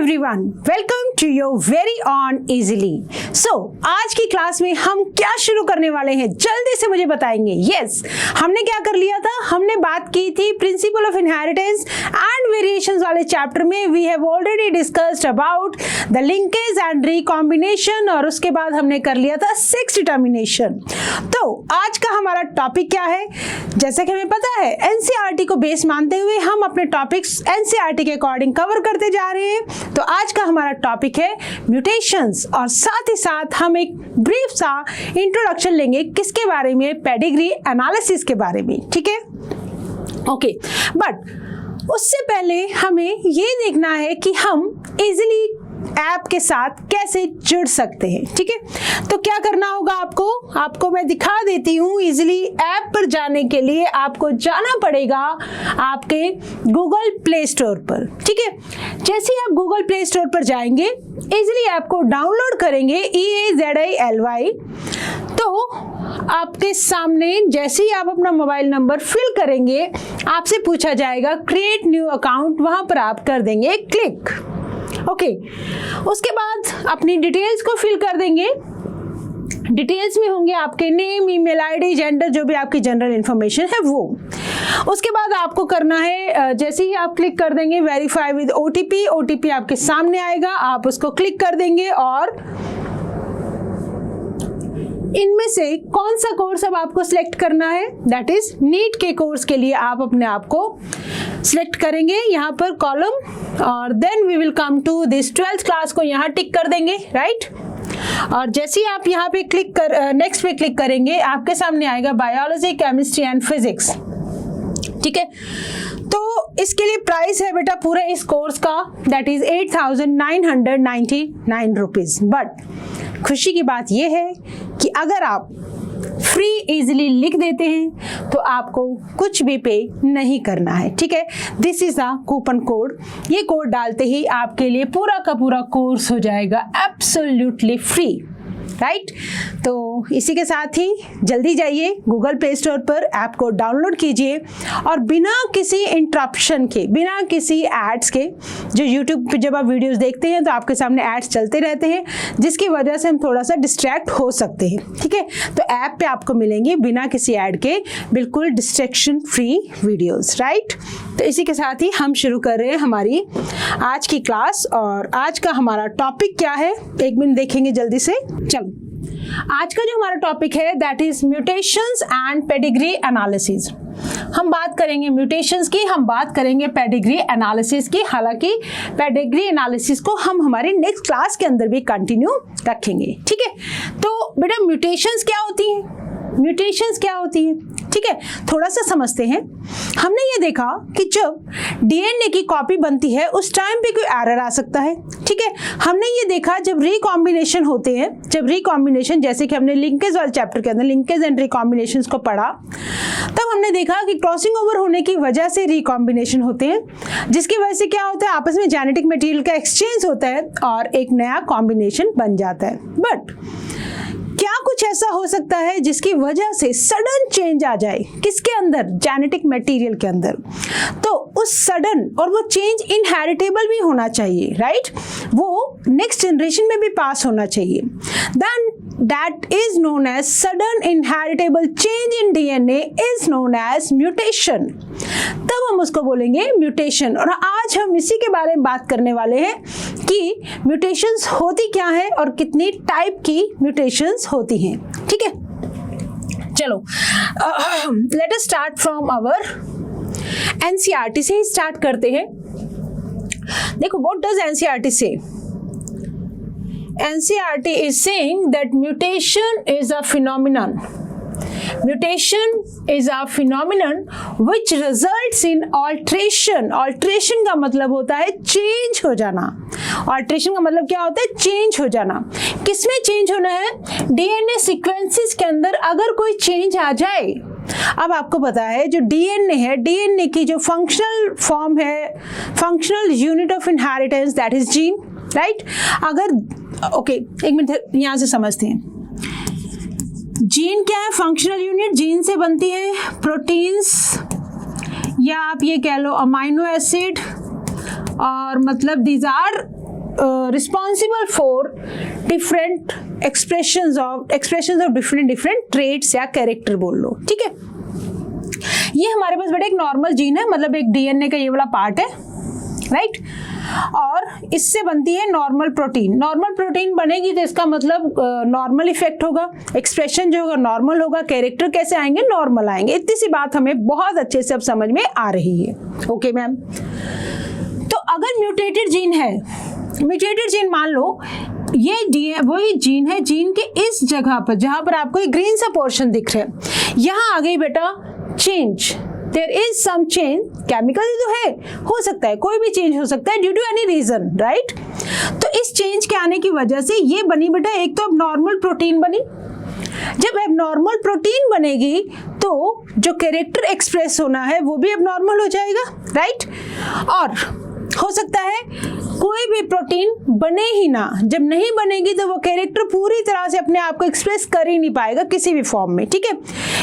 everyone, welcome to your very own easily. So आज की class में हम क्या शुरू करने वाले हैं, जल्दी से मुझे बताएंगे. Yes, हमने क्या कर लिया था, हमने बात की थी principle of inheritance and variations वाले चैप्टर में. We have already discussed about the linkage and recombination और उसके बाद हमने कर लिया था सेक्स डिटर्मिनेशन. तो आज का हमारा टॉपिक क्या है, जैसा कि हमें पता है एनसीईआरटी को बेस मानते हुए हम अपने टॉपिक्स एनसीईआरटी के अकॉर्डिंग कवर करते जा रहे हैं. तो आज का हमारा टॉपिक है म्यूटेशंस और साथ ही साथ हम एक ब्रीफ सा इंट्रोडक्शन लेंगे किसके बारे में, पेडिग्री एनालिसिस के बारे में. ठीक है, ओके. बट उससे पहले हमें ये देखना है कि हम इजीली ऐप के साथ कैसे जुड़ सकते हैं. ठीक है, तो क्या करना होगा आपको मैं दिखा देती हूँ. इजीली ऐप पर जाने के लिए आपको जाना पड़ेगा आपके गूगल प्ले स्टोर पर. ठीक है, जैसे ही आप गूगल प्ले स्टोर पर जाएंगे, इजीली ऐप को डाउनलोड करेंगे EAZILY. तो आपके सामने जैसे ही आप अपना मोबाइल नंबर फिल करेंगे, आपसे पूछा जाएगा क्रिएट न्यू अकाउंट. वहां पर आप कर देंगे क्लिक. ओके, उसके बाद अपनी डिटेल्स को फिल कर देंगे. डिटेल्स में होंगे आपके नेम, ईमेल आईडी, जेंडर, जो भी आपकी जनरल इंफॉर्मेशन है वो. उसके बाद आपको करना है, जैसे ही आप क्लिक कर देंगे वेरीफाई विद OTP. OTP आपके सामने आएगा, आप उसको क्लिक कर देंगे और इनमें से कौन सा कोर्स अब आपको सिलेक्ट करना है, दैट इज नीट के कोर्स के लिए आप अपने आप को सिलेक्ट करेंगे यहाँ पर कॉलम, और then we will come to this 12th class को यहाँ टिक कर देंगे. राइट, और जैसे ही आप यहाँ पे क्लिक कर नेक्स्ट पे क्लिक करेंगे, आपके सामने आएगा बायोलॉजी, केमिस्ट्री एंड फिजिक्स. ठीक है, तो इसके लिए प्राइस है बेटा पूरे इस कोर्स का, दैट इज 8,999 रुपीज. बट खुशी की बात यह है कि अगर आप फ्री इजीली लिख देते हैं तो आपको कुछ भी पे नहीं करना है. ठीक है, this is a coupon code. ये कोड डालते ही आपके लिए पूरा का पूरा कोर्स हो जाएगा एब्सोल्युटली फ्री. राइट, तो इसी के साथ ही जल्दी जाइए गूगल प्ले स्टोर पर, ऐप को डाउनलोड कीजिए और बिना किसी इंटरप्शन के, बिना किसी एड्स के, जो यूट्यूब पे जब आप वीडियोस देखते हैं तो आपके सामने एड्स चलते रहते हैं जिसकी वजह से हम थोड़ा सा डिस्ट्रैक्ट हो सकते हैं. ठीक है, तो ऐप पे आपको मिलेंगे बिना किसी ऐड के बिल्कुल डिस्ट्रैक्शन फ्री वीडियोस. राइट, तो इसी के साथ ही हम शुरू कर रहे हैं हमारी आज की क्लास. और आज का हमारा टॉपिक क्या है, एक मिनट देखेंगे जल्दी से. चलो, आज का जो हमारा टॉपिक है that is mutations and pedigree analysis. हम बात करेंगे म्यूटेशंस की, हम बात करेंगे पेडिग्री एनालिसिस की. हालांकि पेडिग्री एनालिसिस को हम हमारी नेक्स्ट क्लास के अंदर भी कंटिन्यू रखेंगे. ठीक है, तो बेटा म्यूटेशंस क्या होती हैं, म्यूटेशंस क्या होती है. ठीक है, थोड़ा सा समझते हैं. हमने ये देखा कि जब डीएनए की कॉपी बनती है उस टाइम पे कोई एरर आ सकता है. ठीक है, हमने ये देखा जब रिकॉम्बिनेशन होते हैं, जब रिकॉम्बिनेशन, जैसे कि हमने लिंकेज वाले चैप्टर के अंदर लिंकेज एंड रिकॉम्बिनेशंस को पढ़ा, तब हमने देखा कि क्रॉसिंग ओवर होने की वजह से रिकॉम्बिनेशन होते हैं, जिसकी वजह से क्या होता है, आपस में जेनेटिक मटेरियल का एक्सचेंज होता है और एक नया कॉम्बिनेशन बन जाता है. बट क्या कुछ ऐसा हो सकता है जिसकी वजह से सडन चेंज आ जाए किसके अंदर, जेनेटिक मटेरियल के अंदर. तो उस सडन और वो चेंज इनहेरिटेबल भी होना चाहिए. राइट, वो नेक्स्ट जनरेशन में भी पास होना चाहिए. Then that is known as sudden inheritable change in DNA is known as mutation. तब हम उसको बोलेंगे म्यूटेशन. और आज हम इसी के बारे में बात करने वाले हैं कि म्यूटेशंस होती क्या है और कितनी टाइप की म्यूटेशंस होती हैं. ठीक है, चलो let us start from our NCERT से ही स्टार्ट करते हैं. देखो, व्हाट डज एनसीईआरटी से? NCERT is saying that mutation is a phenomenon. Mutation is a phenomenon which results in alteration. Alteration का मतलब होता है चेंज हो जाना. Alteration का मतलब क्या होता है, चेंज हो जाना. किसमें चेंज होना है, DNA सीक्वेंसेस के अंदर अगर कोई चेंज आ जाए. अब आपको पता है जो DNA है, DNA की जो फंक्शनल फॉर्म है, functional unit of inheritance, that is gene. Right, अगर ओके एक मिनट यहाँ से समझते हैं. जीन क्या है, फंक्शनल यूनिट. जीन से बनती है प्रोटीन्स, या आप ये कह लो अमाइनो एसिड, और मतलब these are responsible for different expressions of different traits या कैरेक्टर बोल लो, ठीक है। ये हमारे पास बेटा एक नॉर्मल जीन है, मतलब एक डीएनए का ये वाला पार्ट है, राइट। और इससे बनती है नॉर्मल प्रोटीन। नॉर्मल प्रोटीन बनेगी तो इसका मतलब नॉर्मल इफेक्ट होगा, एक्सप्रेशन जो होगा नॉर्मल होगा, कैरेक्टर कैसे आएंगे, नॉर्मल आएंगे। इतनी सी बात हमें बहुत अच्छे से अब समझ में आ रही है। ओके मैम, तो अगर म्यूटेटेड जीन है, म्यूटेटेड जीन मान लो ये वही जीन है, जीन के इस जगह पर जहां पर आपको एक ग्रीन सा पोर्शन दिख रहा है, यहां आ गई बेटा change, there is some change, chemical तो है, हो सकता है कोई भी चेंज हो सकता है due to any reason, right. तो इस चेंज के आने की वजह से ये बनी बेटा एक तो अब नॉर्मल प्रोटीन बनी। जब अब नॉर्मल प्रोटीन बनेगी तो जो कैरेक्टर एक्सप्रेस होना है वो भी अब नॉर्मल हो जाएगा, राइट। और हो सकता है कोई भी प्रोटीन बने ही ना, जब नहीं बनेगी तो वो कैरेक्टर पूरी तरह से अपने आप को एक्सप्रेस कर ही नहीं पाएगा किसी भी फॉर्म में, ठीक है।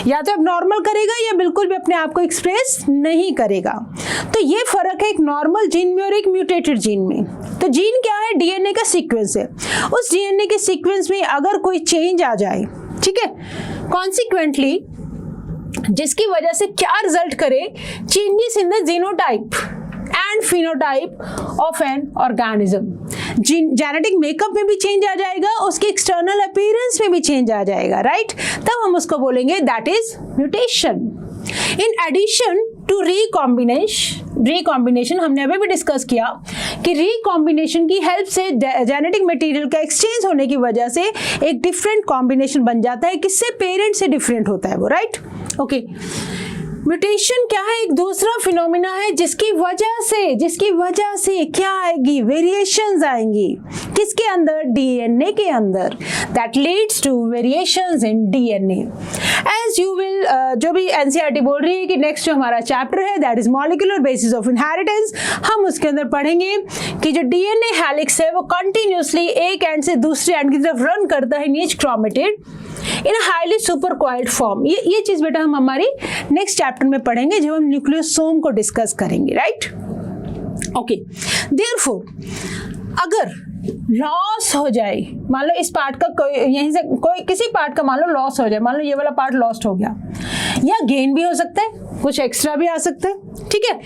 या तो अब नॉर्मल करेगा या बिल्कुल भी अपने आप को एक्सप्रेस नहीं करेगा। तो ये फर्क है एक नॉर्मल जीन में और एक म्यूटेटेड जीन में। तो जीन क्या है, डीएनए का सीक्वेंस है। उस डीएनए के सीक्वेंस में अगर कोई चेंज आ जाए, ठीक है, कॉन्सिक्वेंटली जिसकी वजह से क्या रिजल्ट करे, changes in the genotype and phenotype of an organism. Genetic makeup में भी चेंज आ जाएगा, उसके एक्सटर्नल अपीयरेंस में भी चेंज आ जाएगा, राइट। तब हम उसको बोलेंगे that is mutation. In addition to recombination हमने अभी भी डिस्कस किया कि रिकॉम्बिनेशन की हेल्प से जेनेटिक मटेरियल का एक्सचेंज होने की वजह से एक डिफरेंट कॉम्बिनेशन बन जाता है, किससे, पेरेंट से डिफरेंट होता है वो, राइट। ओके, म्यूटेशन क्या है, एक दूसरा फिनोमिना है जिसकी वजह से क्या आएगी, वेरिएशंस आएंगी, किसके अंदर, डीएनए के अंदर, that leads to variations in DNA. As you will, जो भी एनसीईआरटी बोल रही है कि नेक्स्ट जो हमारा चैप्टर है that is molecular basis of inheritance, हम उसके अंदर पढ़ेंगे कि जो डीएनए हेलिक्स है वो कंटिन्यूसली एक एंड से दूसरे एंड की तरफ रन करता है in each chromatid in highly super coiled form. ये चीज बेटा हम हमारी नेक्स्ट चैप्टर में पढ़ेंगे जब हम न्यूक्लियोसोम को डिस्कस करेंगे, राइट। ओके, देयरफॉर अगर लॉस हो जाए, मान लो इस पार्ट का कोई, यहीं से कोई किसी पार्ट का मान लो लॉस हो जाए, मान लो ये वाला पार्ट लॉस्ट हो गया, या गेन भी हो सकता है, कुछ एक्स्ट्रा भी आ सकता है, ठीक है।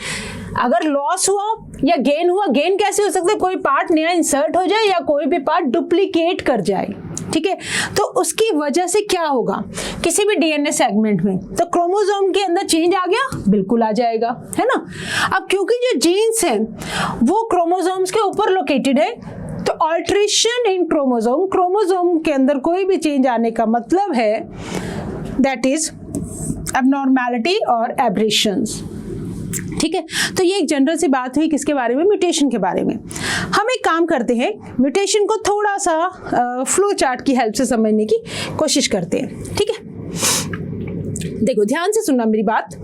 अगर लॉस हुआ या गेन हुआ, गेन कैसे हो सकता है, कोई पार्ट नया इंसर्ट हो जाए या कोई भी पार्ट डुप्लीकेट कर जाए, ठीक है। तो उसकी वजह से क्या होगा, किसी भी डीएनए सेगमेंट में तो क्रोमोसोम के अंदर चेंज आ गया, बिल्कुल आ जाएगा, है ना। अब क्योंकि जो जीन्स हैं वो क्रोमोसोम्स के ऊपर लोकेटेड है, तो ऑल्ट्रेशन इन क्रोमोसोम के अंदर कोई भी चेंज आने का मतलब है दैट इज एबनॉर्मैलिटी और एब्रेशंस, ठीक है। तो ये एक जनरल सी बात हुई किसके बारे में, म्यूटेशन के बारे में। हम एक काम करते हैं, म्यूटेशन को थोड़ा सा फ्लो चार्ट की हेल्प से समझने की कोशिश करते हैं, ठीक है। देखो ध्यान से सुनना मेरी बात।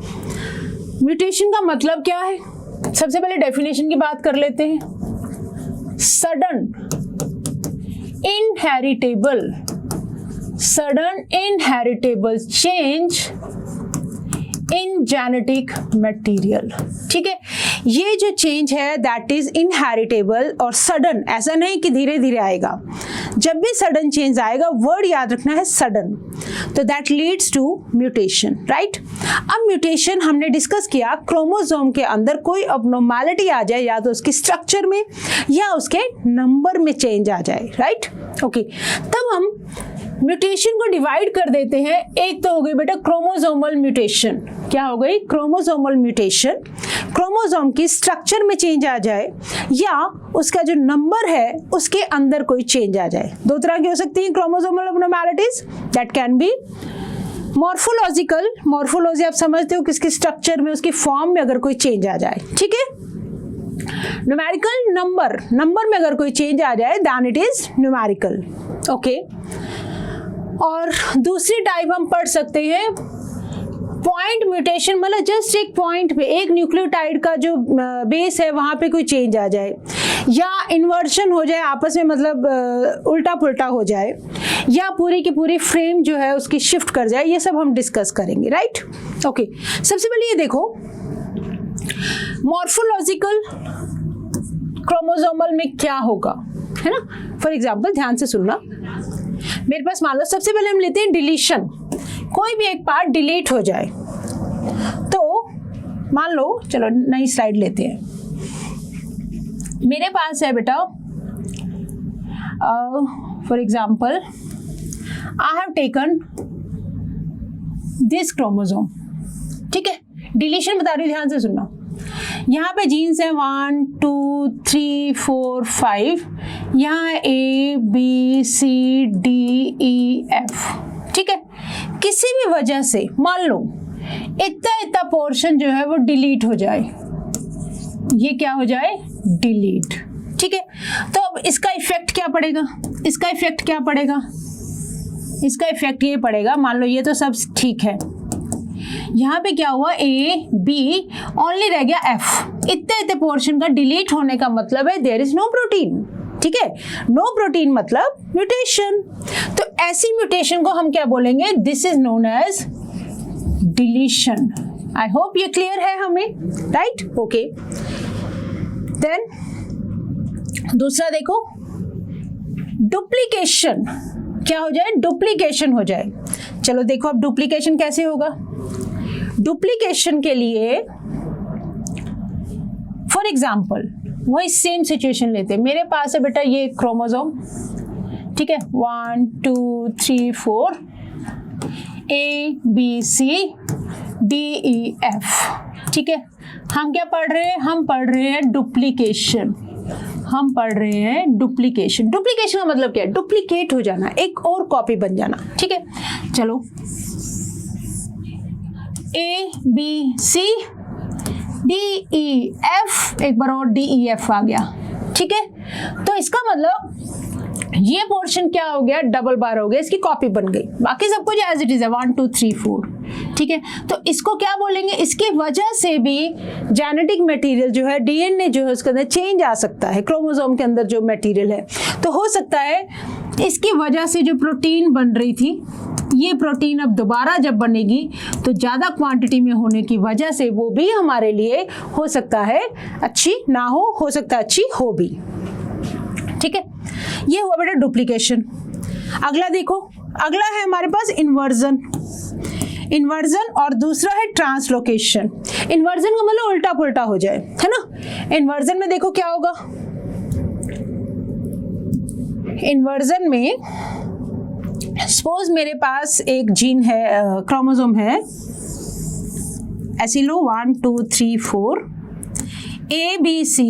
म्यूटेशन का मतलब क्या है, सबसे पहले डेफिनेशन की बात कर लेते हैं। Sudden inheritable change in genetic material, ठीक है। ये जो चेंज है दैट इज इनहेरिटेबल और सडन, ऐसा नहीं कि धीरे धीरे आएगा। जब भी सडन चेंज आएगा, वर्ड याद रखना है सडन, तो that leads to mutation, right. अब म्यूटेशन हमने डिस्कस किया, क्रोमोसोम के अंदर कोई अबनॉर्मैलिटी आ जाए, या तो उसकी स्ट्रक्चर में या उसके नंबर में चेंज आ जाए, राइट। ओके, तब हम म्यूटेशन को डिवाइड कर देते हैं। एक तो हो गई बेटा क्रोमोसोमल म्यूटेशन, क्या हो गई, क्रोमोसोमल म्यूटेशन, क्रोमोसोम की स्ट्रक्चर में चेंज आ जाए या उसका जो नंबर है उसके अंदर कोई चेंज आ जाए। दो तरह की हो सकती है chromosomal एबनॉर्मैलिटीज, that can B morphological, morphology आप समझते हो, किसके स्ट्रक्चर में, उसकी फॉर्म में अगर कोई चेंज आ जाए, ठीक है। न्यूमेरिकल, नंबर में अगर कोई चेंज आ जाए then it is numerical, okay. और दूसरी टाइप हम पढ़ सकते हैं पॉइंट म्यूटेशन, मतलब जस्ट एक पॉइंट पे, एक न्यूक्लियोटाइड का जो बेस है वहां पे कोई चेंज आ जाए, या इन्वर्शन हो जाए आपस में, मतलब उल्टा पुल्टा हो जाए, या पूरी की पूरी फ्रेम जो है उसकी शिफ्ट कर जाए। ये सब हम डिस्कस करेंगे, राइट। ओके, सबसे पहले ये देखो मॉर्फोलॉजिकल क्रोमोसोमल में क्या होगा। है ना। फॉर एग्जाम्पल ध्यान से सुनना, मेरे पास मान लो सबसे पहले हम लेते हैं डिलीशन, कोई भी एक पार्ट डिलीट हो जाए तो मान लो, चलो नई स्लाइड लेते हैं। मेरे पास है बेटा for example I have taken this chromosome, ठीक है, डिलीशन बता रही हूँ, ध्यान से सुनना। यहाँ पे जीन्स है 1 2 3 4 5, यहाँ A B C D E F, ठीक है। किसी भी वजह से मान लो इतना पोर्शन जो है वो डिलीट हो जाए, ये क्या हो जाए, डिलीट, ठीक है। तो अब इसका इफेक्ट क्या पड़ेगा, इसका इफेक्ट क्या पड़ेगा, इसका इफेक्ट ये पड़ेगा, मान लो ये तो सब ठीक है, यहाँ पे क्या हुआ A B ओनली रह गया F, इतने पोर्शन का डिलीट होने का मतलब है देयर इज नो प्रोटीन, ठीक है। नो प्रोटीन मतलब म्यूटेशन, तो ऐसी म्यूटेशन को हम क्या बोलेंगे, this is known as deletion. I hope ये क्लियर है हमें, राइट, ओके। देन दूसरा देखो, डुप्लीकेशन, क्या हो जाए, डुप्लीकेशन हो जाए। चलो देखो अब डुप्लीकेशन कैसे होगा। डुप्लीकेशन के लिए फॉर एग्जाम्पल वही सेम सिचुएशन लेते हैं, मेरे पास है बेटा ये क्रोमोसोम, ठीक है, 1 2 3 4 A B C D E F, ठीक है। हम क्या पढ़ रहे हैं, हम पढ़ रहे हैं डुप्लीकेशन, हम पढ़ रहे हैं डुप्लीकेशन। डुप्लीकेशन का मतलब क्या है, डुप्लीकेट हो जाना, एक और कॉपी बन जाना, ठीक है। चलो A B C D E F, एक बार और D E F आ गया, ठीक है। तो इसका मतलब ये पोर्शन क्या हो गया, डबल बार हो गया, इसकी कॉपी बन गई, बाकी सब कुछ एज इट इज है 1 2 3 4, ठीक है। तो इसको क्या बोलेंगे, इसकी वजह से भी जेनेटिक मटेरियल जो है, डीएनए जो है उसके अंदर चेंज आ सकता है, क्रोमोसोम के अंदर जो मटेरियल है, तो हो सकता है इसकी वजह से जो प्रोटीन बन रही थी, ये प्रोटीन अब दोबारा जब बनेगी तो ज़्यादा क्वांटिटी में होने की वजह से वो भी हमारे लिए हो सकता है अच्छी ना हो सकता है अच्छी हो भी, ठीक है। ये हुआ बेटा डुप्लीकेशन। अगला देखो, अगला है हमारे पास इन्वर्जन, इन्वर्जन और दूसरा है ट्रांसलोकेशन। इन्वर्जन का मतलब उल्टा पुल्टा हो जाए, है ना। इन्वर्जन में देखो क्या होगा, इन्वर्जन में सपोज मेरे पास एक जीन है, क्रोमोसोम है, ऐसे लो 1 2 3 4 A B C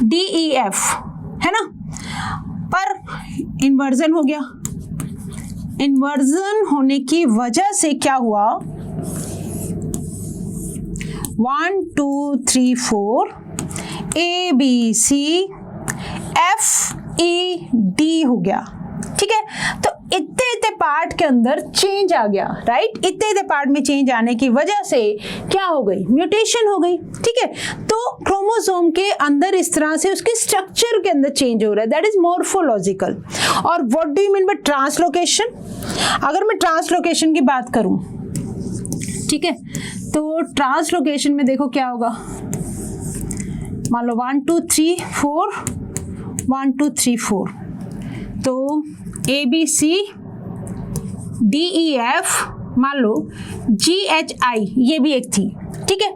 D E F, है ना, पर इन्वर्जन हो गया। इन्वर्जन होने की वजह से क्या हुआ, 1 2 3 4 A B C F E D हो गया, ठीक है। तो इतने पार्ट के अंदर चेंज आ गया, राइट। इतने पार्ट में चेंज आने की वजह से क्या हो गई, म्यूटेशन हो गई, ठीक है। तो क्रोमोसोम के अंदर इस तरह से उसके स्ट्रक्चर के अंदर चेंज हो रहा है, दैट इज मॉर्फोलॉजिकल। और what do you mean by translocation, अगर मैं ट्रांसलोकेशन की बात करूं, ठीक है, तो ट्रांसलोकेशन में देखो क्या होगा, मान लो 1 2 3 4 1 2 3 4, तो A B C D E F, मान लो G H I ये भी एक थी, ठीक है।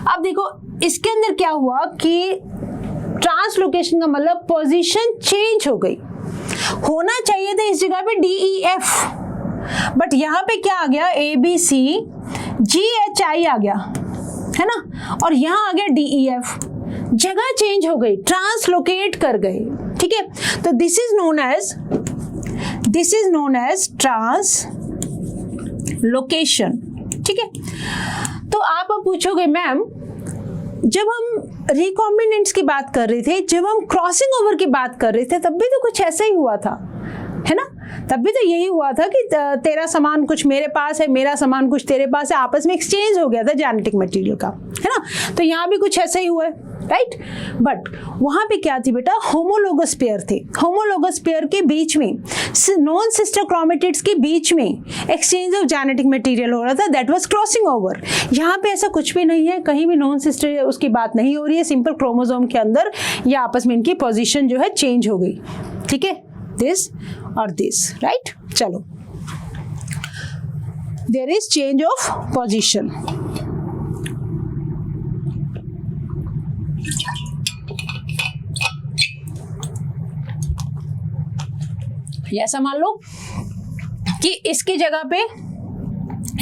अब देखो इसके अंदर क्या हुआ कि ट्रांसलोकेशन का मतलब पोजीशन चेंज हो गई, होना चाहिए था इस जगह पे D E F, बट यहाँ पे क्या आ गया, A B C G H I आ गया, है ना, और यहाँ आ गया D E F, जगह चेंज हो गई, ट्रांसलोकेट कर गए, ठीक है। तो this is known as translocation, ठीक है। तो आप अब पूछोगे मैम, जब हम रिकॉम्बिनेंट्स की बात कर रहे थे, जब हम क्रॉसिंग ओवर की बात कर रहे थे, तब भी तो कुछ ऐसा ही हुआ था, है ना? तब भी तो यही हुआ था कि तेरा सामान कुछ मेरे पास है, मेरा सामान कुछ तेरे पास है, आपस में एक्सचेंज हो गया था जेनेटिक मटेरियल का, है ना? तो यहाँ भी कुछ ऐसा ही हुआ है, राइट? बट वहाँ पे क्या थी बेटा, होमोलोगस पेयर थे। होमोलोगस पेयर के बीच में, नॉन सिस्टर क्रोमेटिड्स के बीच में एक्सचेंज ऑफ जेनेटिक मटेरियल हो रहा था, दैट वाज क्रॉसिंग ओवर। यहाँ पे ऐसा कुछ भी नहीं है, कहीं भी नॉन सिस्टर उसकी बात नहीं हो रही है, सिंपल क्रोमोसोम के अंदर या आपस में इनकी पोजीशन जो है चेंज हो गई, ठीक है, दिस और दिस, राइट? चलो, there is change of position. ऐसा मान लो कि इसकी जगह पे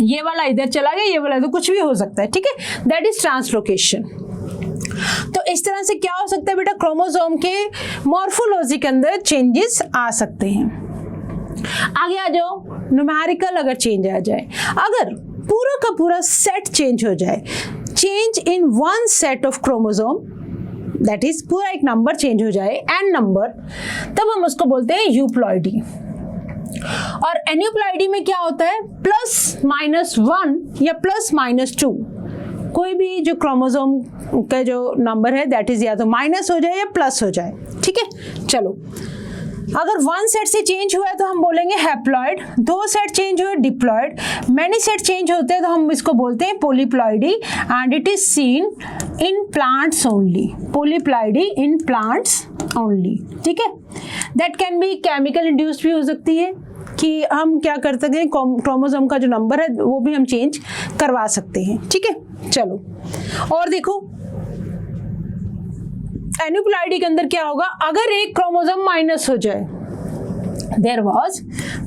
ये वाला इधर चला गया, ये वाला, तो कुछ भी हो सकता है, ठीक है, दैट इज ट्रांसलोकेशन। तो इस तरह से क्या हो सकता है बेटा, क्रोमोसोम के मॉर्फोलॉजी के अंदर चेंजेस आ सकते हैं। आगे आ जाओ, न्यूमेरिकल अगर चेंज आ जाए, अगर पूरा का पूरा सेट चेंज हो जाए, change in one set of chromosome, that is पूरा एक नंबर चेंज हो जाए, एन नंबर, तब हम उसको बोलते हैं यूप्लॉइडी। और एन्यूप्लॉइडी में क्या होता है, +-1 या +-2, कोई भी जो क्रोमोसोम का जो नंबर है दैट इज या तो माइनस हो जाए या प्लस हो जाए, ठीक है? चलो, अगर वन सेट से चेंज हुआ है तो हम बोलेंगे हैप्लॉइड, दो सेट चेंज हुए डिप्लॉइड, मैनी सेट चेंज होते हैं तो हम इसको बोलते हैं polyploidy, and it is seen in plants only, polyploidy in plants only, ठीक है? That can B chemical induced भी हो सकती है, कि हम क्या कर सकते हैं, क्रोमोसोम का जो नंबर है वो भी हम चेंज करवा सकते हैं, ठीक है? चलो, और देखो एन्यूप्लॉइडी के अंदर क्या होगा, अगर एक क्रोमोसोम माइनस हो जाए, देयर वाज,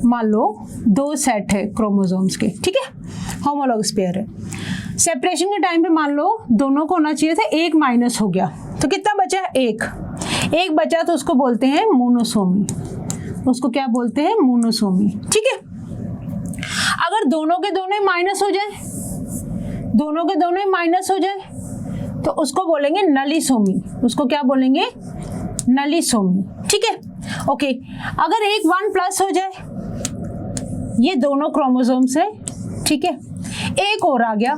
मान लो 2 सेट है क्रोमोसोम्स के, ठीक है, होमोलॉगस पेयर है, सेपरेशन के टाइम पे मान लो दोनों को होना चाहिए था, एक माइनस हो गया, तो कितना बचा, एक बचा, तो उसको बोलते हैं मोनोसोमी, उसको क्या बोलते हैं, मोनोसोमी, ठीक है? अगर दोनों के दोनों माइनस हो जाए, दोनों के दोनों माइनस हो जाए, तो उसको बोलेंगे नलिसोमी, उसको क्या बोलेंगे, नलिसोमी, ठीक है? ओके, अगर एक 1 प्लस हो जाए, ये दोनों क्रोमोसोम्स है, ठीक है, एक और आ गया,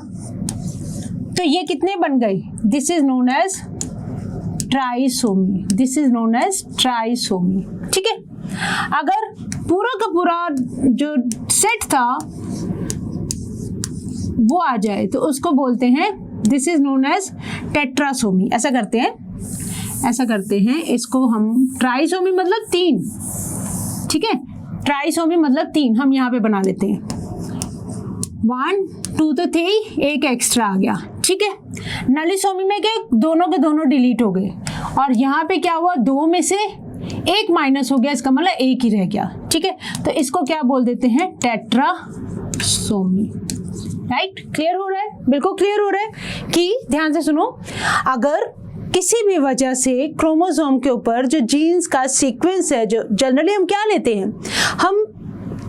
तो ये कितने बन गए, this is known as trisomy, this is known as trisomy, ठीक है? अगर पूरा का पूरा जो सेट था वो आ जाए तो उसको बोलते हैं, this is known as tetrasomy. ऐसा करते हैं इसको हम, ट्राइसोमी मतलब 3, ठीक है, ट्राइसोमी मतलब 3 हम यहाँ पे बना लेते हैं, 1 2 तो थे ही, एक एक्स्ट्रा आ गया, ठीक है? नलिसोमी में क्या, दोनों के दोनों डिलीट हो गए, और यहाँ पे क्या हुआ, 2 में से एक माइनस हो गया, इसका मतलब एक ही रह गया, ठीक है? तो इसको क्या बोल देते हैं, टेट्रासोमी, राइट? क्लियर हो रहा है, बिल्कुल क्लियर हो रहा है कि ध्यान से सुनो, अगर किसी भी वजह से क्रोमोसोम के ऊपर जो जीन्स का सीक्वेंस है, जो जनरली हम क्या लेते हैं, हम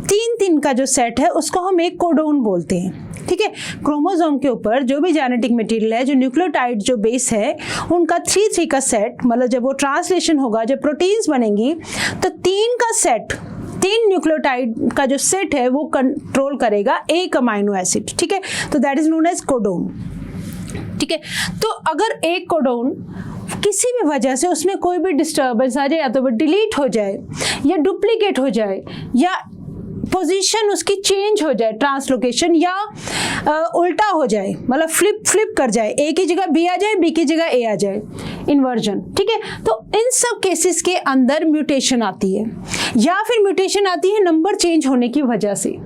3 का जो सेट है उसको हम एक कोडोन बोलते हैं, ठीक है? क्रोमोसोम के ऊपर जो भी जेनेटिक मटेरियल है, जो न्यूक्लियोटाइड जो बेस है, उनका 3 का सेट, मतलब जब वो ट्रांसलेशन होगा, जब प्रोटीन्स बनेंगी, तो 3 का सेट, 3 न्यूक्लियोटाइड का जो सेट है वो कंट्रोल करेगा एक अमाइनो एसिड, ठीक है? तो that is known as codon, ठीक है? तो अगर एक कोडोन किसी भी वजह से उसमें कोई भी डिस्टर्बेंस आ जाए, या तो वो डिलीट हो जाए, या डुप्लीकेट हो जाए, या पोजीशन उसकी चेंज हो जाए, ट्रांसलोकेशन, या उल्टा हो जाए, मतलब फ्लिप कर जाए, ए की जगह बी आ जाए, बी की जगह ए आ जाए, इन्वर्जन, ठीक है? तो इन सब केसेस के अंदर म्यूटेशन आती है, या फिर म्यूटेशन आती है नंबर चेंज होने की वजह से,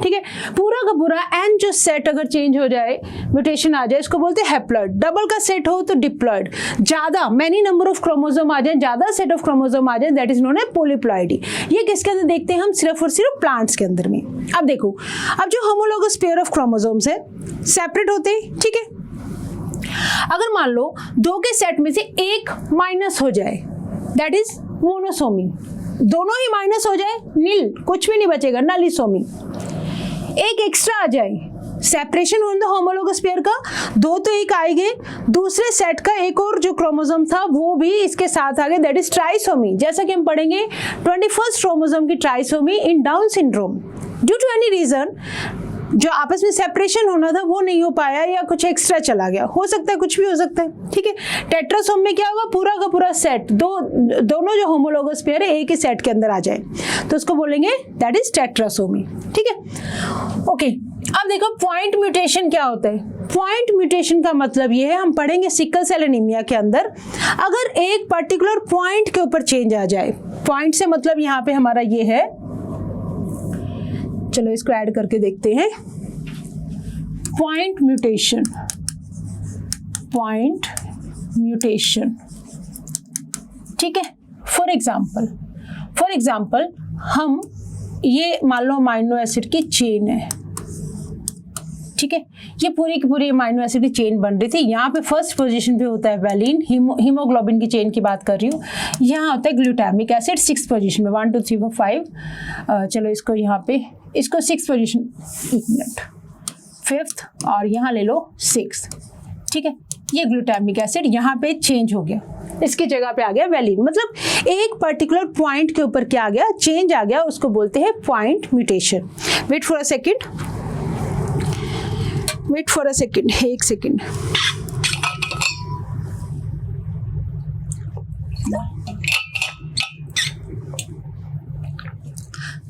ठीक है? पूरा का पूरा एन जो सेट अगर चेंज हो जाए, म्यूटेशन आ जाए, इसको बोलते हैं हैप्लॉइड। डबल का सेट हो तो डिप्लॉइड, ज्यादा मैनी नंबर ऑफ क्रोमोसोम आ जाए, ज्यादा सेट ऑफ क्रोमोसोम आ जाए, that is known as polyploidy. ये किसके अंदर देखते हैं हम, सिर्फ और सिर्फ प्लांट्स के अंदर में। अब देखो, अब जो होमोलोगस पेयर ऑफ क्रोमोसोम्स है सेपरेट होते हैं, ठीक है? अगर मान लो 2 के सेट में से एक माइनस हो जाए, दैट इज मोनोसोमी, दोनों ही माइनस हो जाए, नील, कुछ भी नहीं बचेगा, नलिसोमी। एक एक्स्ट्रा आ जाए, separation on the homologous pair का 2 तो एक आएंगे, दूसरे सेट का एक और जो क्रोमोसोम था वो भी इसके साथ आ गया, दैट इज ट्राइसोमी। जैसा कि हम पढ़ेंगे 21st क्रोमोसोम की trisomy in Down syndrome due to any reason, जो आपस में सेपरेशन होना था वो नहीं हो पाया या कुछ एक्स्ट्रा चला गया, हो सकता है, कुछ भी हो सकता है, ठीक है। टेट्रासोम में क्या होगा, पूरा का पूरा सेट, दोनों जो होमोलोगस पेयर है एक ही सेट के अंदर आ जाए तो उसको बोलेंगे दैट इज टेट्रासोमी, ठीक है। ओके, अब देखो पॉइंट म्यूटेशन क्या होता है। पॉइंट म्यूटेशन का मतलब ये है, हम पढ़ेंगे सिकल सेल एनीमिया के अंदर, अगर एक पर्टिकुलर पॉइंट के ऊपर चेंज आ जाए, पॉइंट से मतलब यहाँ पे हमारा ये है, चलो इसको ऐड करके देखते हैं, पॉइंट म्यूटेशन, पॉइंट म्यूटेशन, ठीक है। फॉर एग्जाम्पल हम ये मान लो अमाइनो एसिड की चेन है, ठीक है, ये पूरी की पूरी अमाइनो एसिड की चेन बन रही थी। यहाँ पे फर्स्ट पोजीशन पे होता है वैलिन, हीमोग्लोबिन की चेन की बात कर रही हूँ। यहाँ होता है ग्लूटामिक एसिड 6th पोजीशन में, 1 2 3 4 5, चलो इसको यहाँ पे, इसको 6th पोजीशन, 1 मिनट, 5th और यहाँ ले लो 6th, ठीक है। ये ग्लूटामिक एसिड यहाँ पे चेंज हो गया, इसकी जगह पे आ गया वैलिन, मतलब एक पर्टिकुलर पॉइंट के ऊपर क्या आ गया, चेंज आ गया, उसको बोलते हैं point mutation. Wait for a second, एक सेकेंड।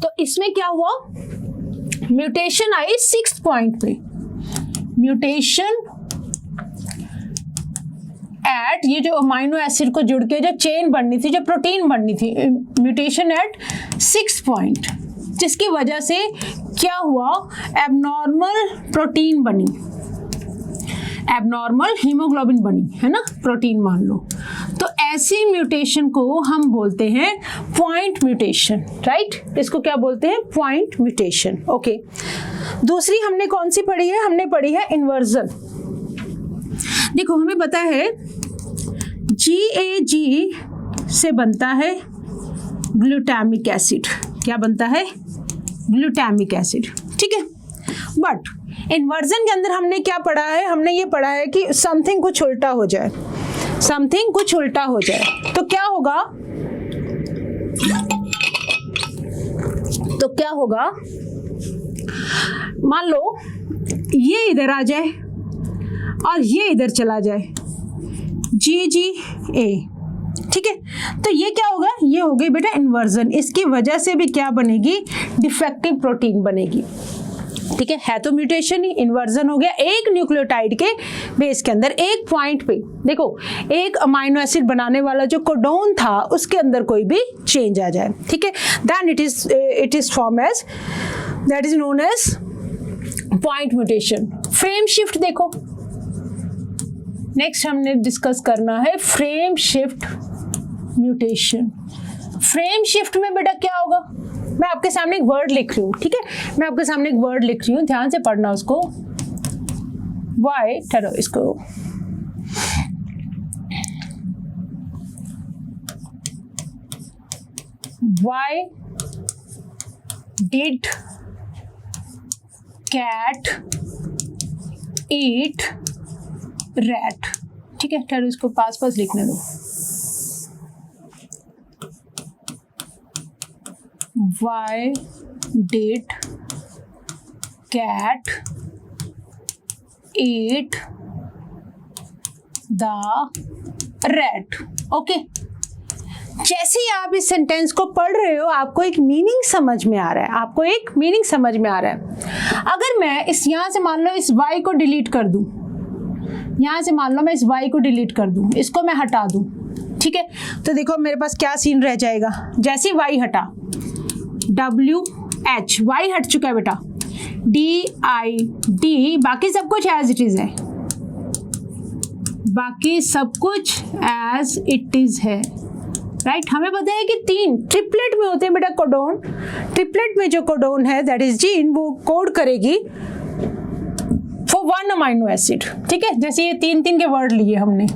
तो इसमें क्या हुआ, म्यूटेशन आई 6th पॉइंट पे, म्यूटेशन एट, ये जो अमाइनो एसिड को जुड़ के जो चेन बननी थी, जो प्रोटीन बननी थी, म्यूटेशन एट 6th पॉइंट, जिसकी वजह से क्या हुआ, एबनॉर्मल प्रोटीन बनी, एबनॉर्मल हीमोग्लोबिन बनी, है ना, प्रोटीन मान लो। तो ऐसी म्यूटेशन को हम बोलते हैं पॉइंट म्यूटेशन, राइट। इसको क्या बोलते हैं, पॉइंट म्यूटेशन। ओके, दूसरी हमने कौन सी पढ़ी है, हमने पढ़ी है इन्वर्जन। देखो हमें पता है GAG से बनता है ग्लूटामिक एसिड, क्या बनता है, ग्लूटामिक एसिड, ठीक है। बट इन्वर्जन के अंदर हमने क्या पढ़ा है, हमने ये पढ़ा है कि समथिंग कुछ उल्टा हो जाए, समथिंग कुछ उल्टा हो जाए तो क्या होगा, तो क्या होगा, मान लो ये इधर आ जाए और ये इधर चला जाए, GGA, ठीक है। तो ये क्या होगा, ये हो गई बेटा इन्वर्जन। इसकी वजह से भी क्या बनेगी, डिफेक्टिव प्रोटीन बनेगी, ठीक है तो म्यूटेशन ही, इन्वर्जन हो गया एक न्यूक्लियोटाइड के बेस के अंदर, एक पॉइंट पे। देखो एक अमाइनो एसिड बनाने वाला जो कोडोन था उसके अंदर कोई भी चेंज आ जाए, ठीक है, then it is form as, that is known as point mutation. Frame shift देखो, नेक्स्ट हमने डिस्कस करना है frame shift mutation. Frame shift में बेटा क्या होगा, मैं आपके सामने एक वर्ड लिख रही हूँ, ठीक है, मैं आपके सामने एक वर्ड लिख रही हूँ, ध्यान से पढ़ना उसको, वाई, ठहरो इसको, why did cat eat rat, ठीक है, ठहरो इसको पास लिखने दो, Why did cat eat the rat? Okay, जैसे ही आप इस सेंटेंस को पढ़ रहे हो आपको एक मीनिंग समझ में आ रहा है, आपको एक मीनिंग समझ में आ रहा है। अगर मैं इस यहाँ से मान लो इस y को डिलीट कर दूं, यहाँ से मान लो मैं इस y को डिलीट कर दूं, इसको मैं हटा दूं, ठीक है, तो देखो मेरे पास क्या सीन रह जाएगा, जैसे y हटा, WH, y हट चुका है बेटा, DID, बाकी सब कुछ एज इट इज है, बाकी सब कुछ एज इट इज है, राइट। हमें पता है कि 3 ट्रिपलेट में होते हैं बेटा कोडोन, ट्रिपलेट में जो कोडोन है दैट इज जीन, वो कोड करेगी फॉर 1 अमाइनो एसिड, ठीक है। जैसे ये 3 के वर्ड लिए हमने,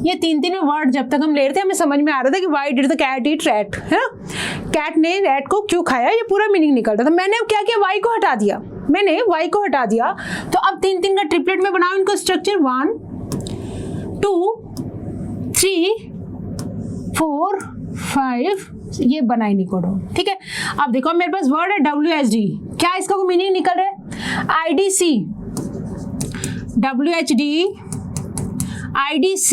ये 3 वर्ड जब तक हम ले रहे थे हमें समझ में आ रहा था कि why did the cat eat rat, है ना, कैट ने रैट को क्यों खाया, ये पूरा मीनिंग निकलता था। मैंने अब क्या किया, वाई को हटा दिया, मैंने y को हटा दिया, तो अब 3 3 का ट्रिपलेट में बनाओ इनको स्ट्रक्चर, 1 2 3 4 5, ये बना इनिकोडोन, ठीक है। अब देखो मेरे पास वर्ड है WHD, क्या इसका कोई मीनिंग निकल रहा है? IDC, WHD, IDC,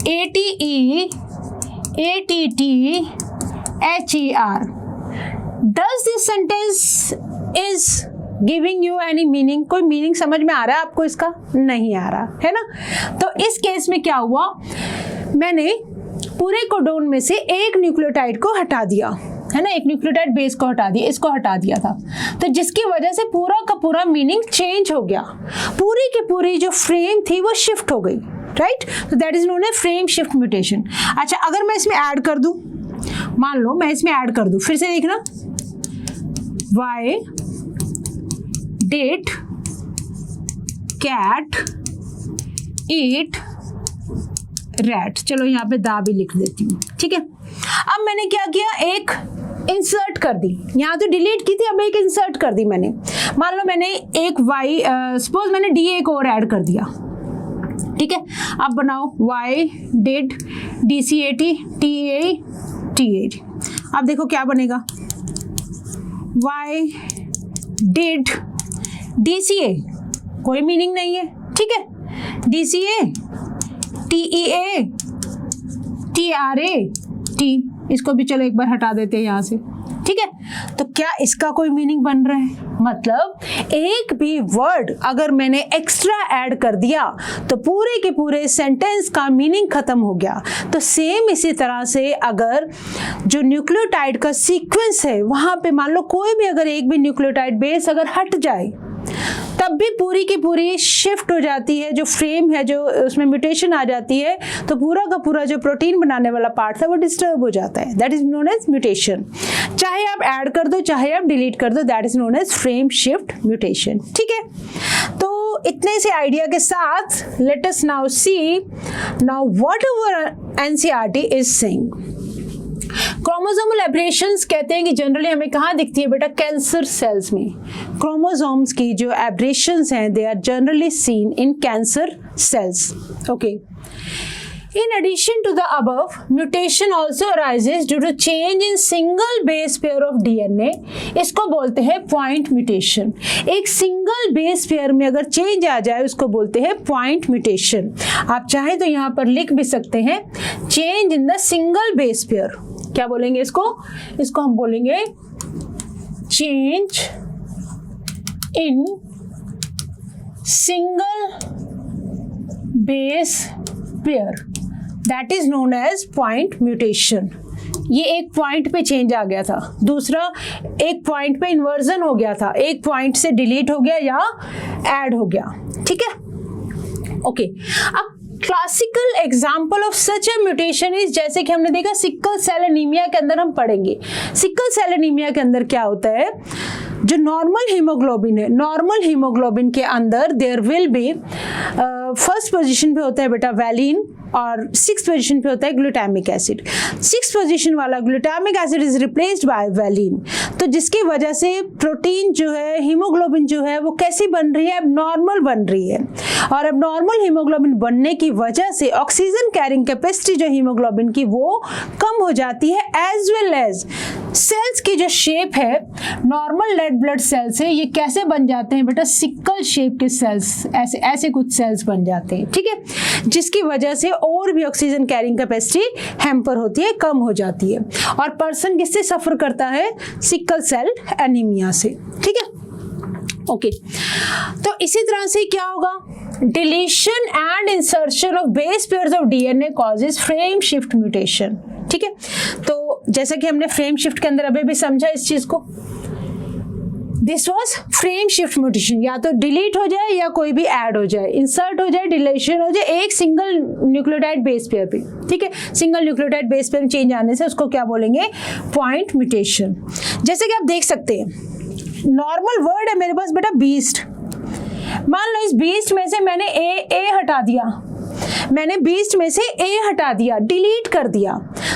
ATE, ATT, HER. Does this sentence is giving you any meaning? कोई मीनिंग समझ में आ रहा है आपको इसका? नहीं आ रहा है ना। तो इस केस में क्या हुआ, मैंने पूरे कोडोन में से एक न्यूक्लियोटाइड को हटा दिया, है ना, एक न्यूक्लियोटाइड बेस को हटा दिया, इसको हटा दिया था, तो जिसकी वजह से पूरा का पूरा मीनिंग चेंज हो गया, पूरी की पूरी जो फ्रेम थी वो शिफ्ट हो गई, राइट। तो that is known as frame shift mutation. अच्छा, अगर मैं इसमें ऐड कर दूं, मान लो मैं इसमें ऐड कर दूं, फिर से देखना, y did cat eat rat, चलो यहाँ पे दा भी लिख देती हूँ, ठीक है। अब मैंने क्या किया, एक इंसर्ट कर दी, यहाँ तो डिलीट की थी, अब एक इंसर्ट कर दी मैंने। मान लो मैंने एक सपोज मैंने डी एक और ऐड कर दिया, ठीक है। अब बनाओ y did DCAT TAT, अब देखो क्या बनेगा, y did DCA, कोई मीनिंग नहीं है, ठीक है, DCA TEA TRA T, इसको भी चलो एक बार हटा देते हैं यहाँ से, ठीक है। तो क्या इसका कोई मीनिंग बन रहा है? मतलब एक भी वर्ड अगर मैंने एक्स्ट्रा ऐड कर दिया तो पूरे के पूरे सेंटेंस का मीनिंग खत्म हो गया। तो सेम इसी तरह से अगर जो न्यूक्लियोटाइड का सीक्वेंस है वहां पे मान लो कोई भी अगर एक भी न्यूक्लियोटाइड बेस अगर हट जाए तब भी पूरी की पूरी शिफ्ट हो जाती है, जो फ्रेम है जो उसमें म्यूटेशन आ जाती है, तो पूरा का पूरा जो प्रोटीन बनाने वाला पार्ट था वो डिस्टर्ब हो जाता है, that is known as mutation. चाहे आप ऐड कर दो चाहे आप डिलीट कर दो, that is known as frame shift mutation, ठीक है। तो इतने से आइडिया के साथ let us now see now whatever NCERT is saying. Chromosomal aberrations कहते हैं कि जनरली हमें कहाँ दिखती है बेटा, कैंसर सेल्स में। क्रोमोसोम्स की जो एब्रेशंस हैं they are generally seen in cancer cells, okay. In addition to the above, mutation also arises due to change in single base pair of DNA. इसको बोलते हैं point mutation. एक single base pair में अगर change आ जाए उसको बोलते हैं point mutation. आप चाहे तो यहाँ पर लिख भी सकते हैं change in the single base pair. क्या बोलेंगे इसको? इसको हम बोलेंगे change in single base pair. That is known as point mutation. ये एक पॉइंट पे चेंज आ गया था, दूसरा एक पॉइंट पे इन्वर्जन हो गया था, एक पॉइंट से डिलीट हो गया या ऐड हो गया, ठीक है, ओके। अब classical example of such A mutation is, जैसे कि हमने देखा सिकल सेल एनीमिया के अंदर हम पढ़ेंगे। सिकल सेल एनीमिया के अंदर क्या होता है, जो नॉर्मल हीमोग्लोबिन है, नॉर्मल हीमोग्लोबिन के अंदर there will be first position पे होता है बेटा वैलिन और 6th पोजीशन पे होता है ग्लूटामिक एसिड। 6th पोजीशन वाला glutamic acid is replaced by valine, तो जिसकी वजह से प्रोटीन जो है, हीमोग्लोबिन जो है वो कैसी बन रही है, एबनॉर्मल बन रही है। और एबनॉर्मल हीमोग्लोबिन बनने की वजह से ऑक्सीजन कैरिंग कैपेसिटी जो हीमोग्लोबिन की वो कम हो जाती है, एज वेल एज सेल्स की जो शेप है नॉर्मल रेड ब्लड सेल से ये कैसे बन जाते हैं बेटा, सिकल शेप के सेल्स, ऐसे ऐसे कुछ सेल्स बन जाते हैं, ठीक है, जिसकी वजह से और भी ऑक्सीजन कैरिंग कैपेसिटी हैम्पर होती है, कम हो जाती है, और पर्सन किससे सफर करता है, सिकल सेल एनीमिया से, ठीक है, ओके। तो इसी तरह से क्या होगा, deletion and insertion of base pairs of DNA causes frame shift mutation, ठीक है। तो जैसा कि हमने फ्रेम शिफ्ट के अंदर अभी भी समझा इस चीज को, this was frame shift mutation, या तो डिलीट हो जाए या कोई भी ऐड हो जाए, इंसर्ट हो जाए, डिलीशन हो जाए एक सिंगल न्यूक्लियोटाइड बेस पेयर पे, ठीक है, single nucleotide base pair change आने से उसको क्या बोलेंगे, पॉइंट म्यूटेशन। जैसे कि आप देख सकते हैं नॉर्मल वर्ड है मेरे पास बेटा बीस्ट, मान लो इस बीस्ट में से मैंने ए हटा दिया, मैंने बीस्ट में से ए हटा दिया, डिलीट कर दिया,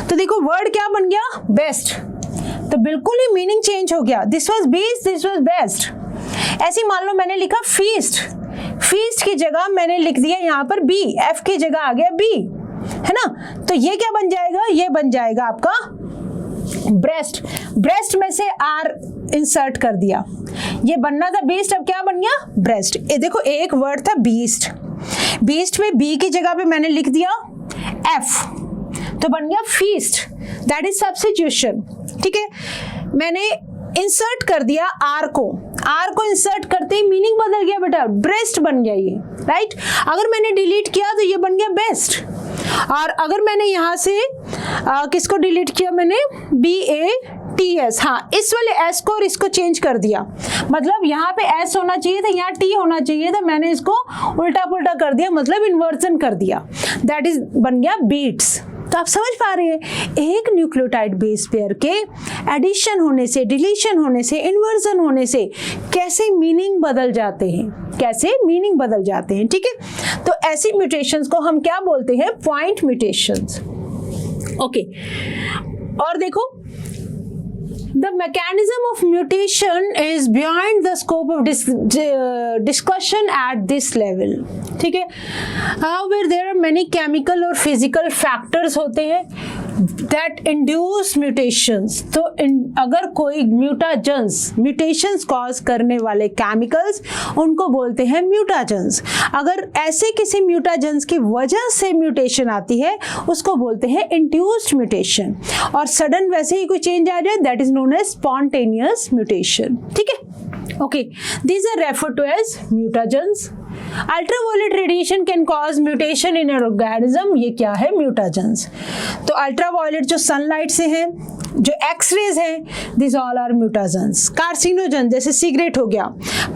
तो देखो वर्ड क्या बन गया, बेस्ट। तो बिल्कुल ही मीनिंग चेंज हो गया। This was beast, this was best. ऐसे मान लो मैंने लिखा फीस्ट, फीस्ट की जगह मैंने लिख दिया यहाँ पर बी, एफ की जगह आ गया बी, है ना। तो ये क्या बन जाएगा, ये बन जाएगा आपका ब्रेस्ट। ब्रेस्ट में से आर इंसर्ट कर दिया, ये बनना था बीस्ट, अब क्या बन गया ब्रेस्ट। ये देखो एक वर्ड था बीस्ट, बीस्ट में बी की जगह पे मैंने लिख दिया एफ, तो बन गया फीस्ट, दैट इज सब्स्टिट्यूशन। ठीक है, मैंने इंसर्ट कर दिया आर को, आर को इंसर्ट करते ही मीनिंग बदल गया बेटा, ब्रेस्ट बन गया ये, राइट। अगर मैंने डिलीट किया तो ये बन गया बेस्ट, और अगर मैंने यहाँ से किसको डिलीट किया, मैंने BATS, हाँ इस वाले S को और इसको चेंज कर दिया, मतलब यहाँ पे S होना चाहिए था, यहाँ T होना चाहिए था, मैंने इसको उल्टा पुल्टा कर दिया, मतलब इन्वर्जन कर दिया, दैट इज बन गया बीट्स। तो आप समझ पा रहे हैं एक न्यूक्लियोटाइड बेस पेयर के एडिशन होने से, डिलीशन होने से, इन्वर्जन होने से कैसे मीनिंग बदल जाते हैं, कैसे मीनिंग बदल जाते हैं। ठीक है, तो ऐसी म्यूटेशंस को हम क्या बोलते हैं, पॉइंट म्यूटेशंस। ओके, और देखो the mechanism of mutation is beyond the scope of discussion at this level. ठीक है, however there are many chemical और physical factors होते हैं that induce mutations। तो अगर कोई mutations cause करने वाले chemicals उनको बोलते हैं mutagens। अगर ऐसे किसी mutagens की वजह से mutation आती है उसको बोलते हैं induced mutation, और sudden वैसे ही कोई change आ जाए that is known as spontaneous mutation। ठीक है, okay, these are referred to as mutagens। Ultraviolet radiation can cause mutation in an organism, ये क्या है, म्यूटाजेंस। तो अल्ट्रावायलेट जो सनलाइट से है, जो एक्सरेज है, this all are mutagens. Carcinogen जैसे सिगरेट हो गया,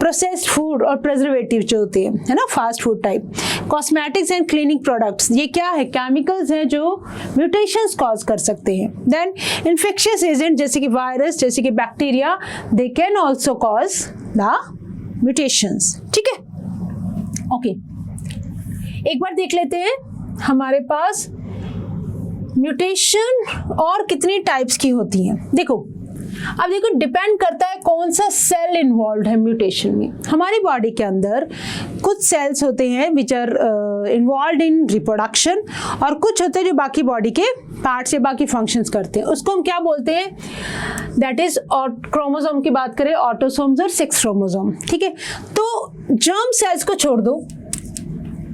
प्रोसेस्ड फूड और प्रिजर्वेटिव जो होते हैं, है ना, fast food type, cosmetics and cleaning products, ये क्या है, केमिकल्स हैं जो म्यूटेशंस कॉज कर सकते हैं। देन इन्फेक्शियस एजेंट जैसे कि वायरस, जैसे कि bacteria, they can also cause the mutations. ठीक है, ओके, एक बार देख लेते हैं हमारे पास म्यूटेशन और कितनी टाइप्स की होती हैं। देखो, अब देखो डिपेंड करता है कौन सा सेल इन्वॉल्व है म्यूटेशन में। हमारी बॉडी के अंदर कुछ सेल्स होते हैं which are involve in reproduction, और कुछ होते हैं जो बाकी बॉडी के पार्ट्स या बाकी फंक्शंस करते हैं, उसको हम क्या बोलते हैं, दैट इज क्रोमोसोम की बात करें, ऑटोसोम्स और सेक्स क्रोमोसोम। ठीक है, तो जर्म सेल्स को छोड़ दो,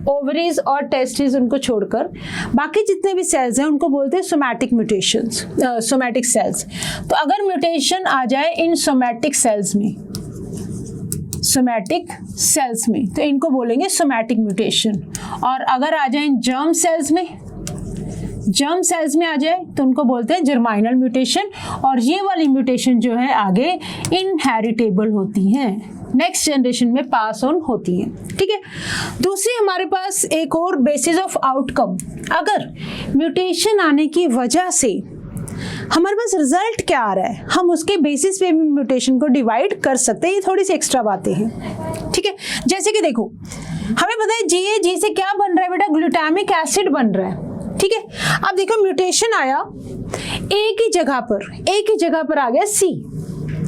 ओवरीज और टेस्टिस उनको छोड़कर बाकी जितने भी सेल्स हैं उनको बोलते हैं सोमैटिक म्यूटेशंस, सोमैटिक सेल्स। तो अगर म्यूटेशन आ जाए इन सोमैटिक सेल्स में, सोमैटिक सेल्स में, तो इनको बोलेंगे सोमैटिक म्यूटेशन। और अगर आ जाए जर्म सेल्स में, जर्म सेल्स में आ जाए तो उनको बोलते हैं जर्माइनल म्यूटेशन। और ये वाली म्यूटेशन जो है आगे इनहेरिटेबल होती हैं, नेक्स्ट जनरेशन में पास ऑन होती हैं। ठीक है, दूसरी हमारे पास एक और बेसिस ऑफ आउटकम, अगर म्यूटेशन आने की वजह से हमारे पास रिजल्ट क्या आ रहा है, हम उसके बेसिस पे भी म्यूटेशन को डिवाइड कर सकते हैं। ये थोड़ी सी एक्स्ट्रा बातें हैं। ठीक है, जैसे कि देखो हमें पता है जी से क्या बन रहा है बेटा, ग्लूटामिक एसिड बन रहा है। ठीक है, अब देखो म्यूटेशन आया एक ही जगह पर आ गया सी।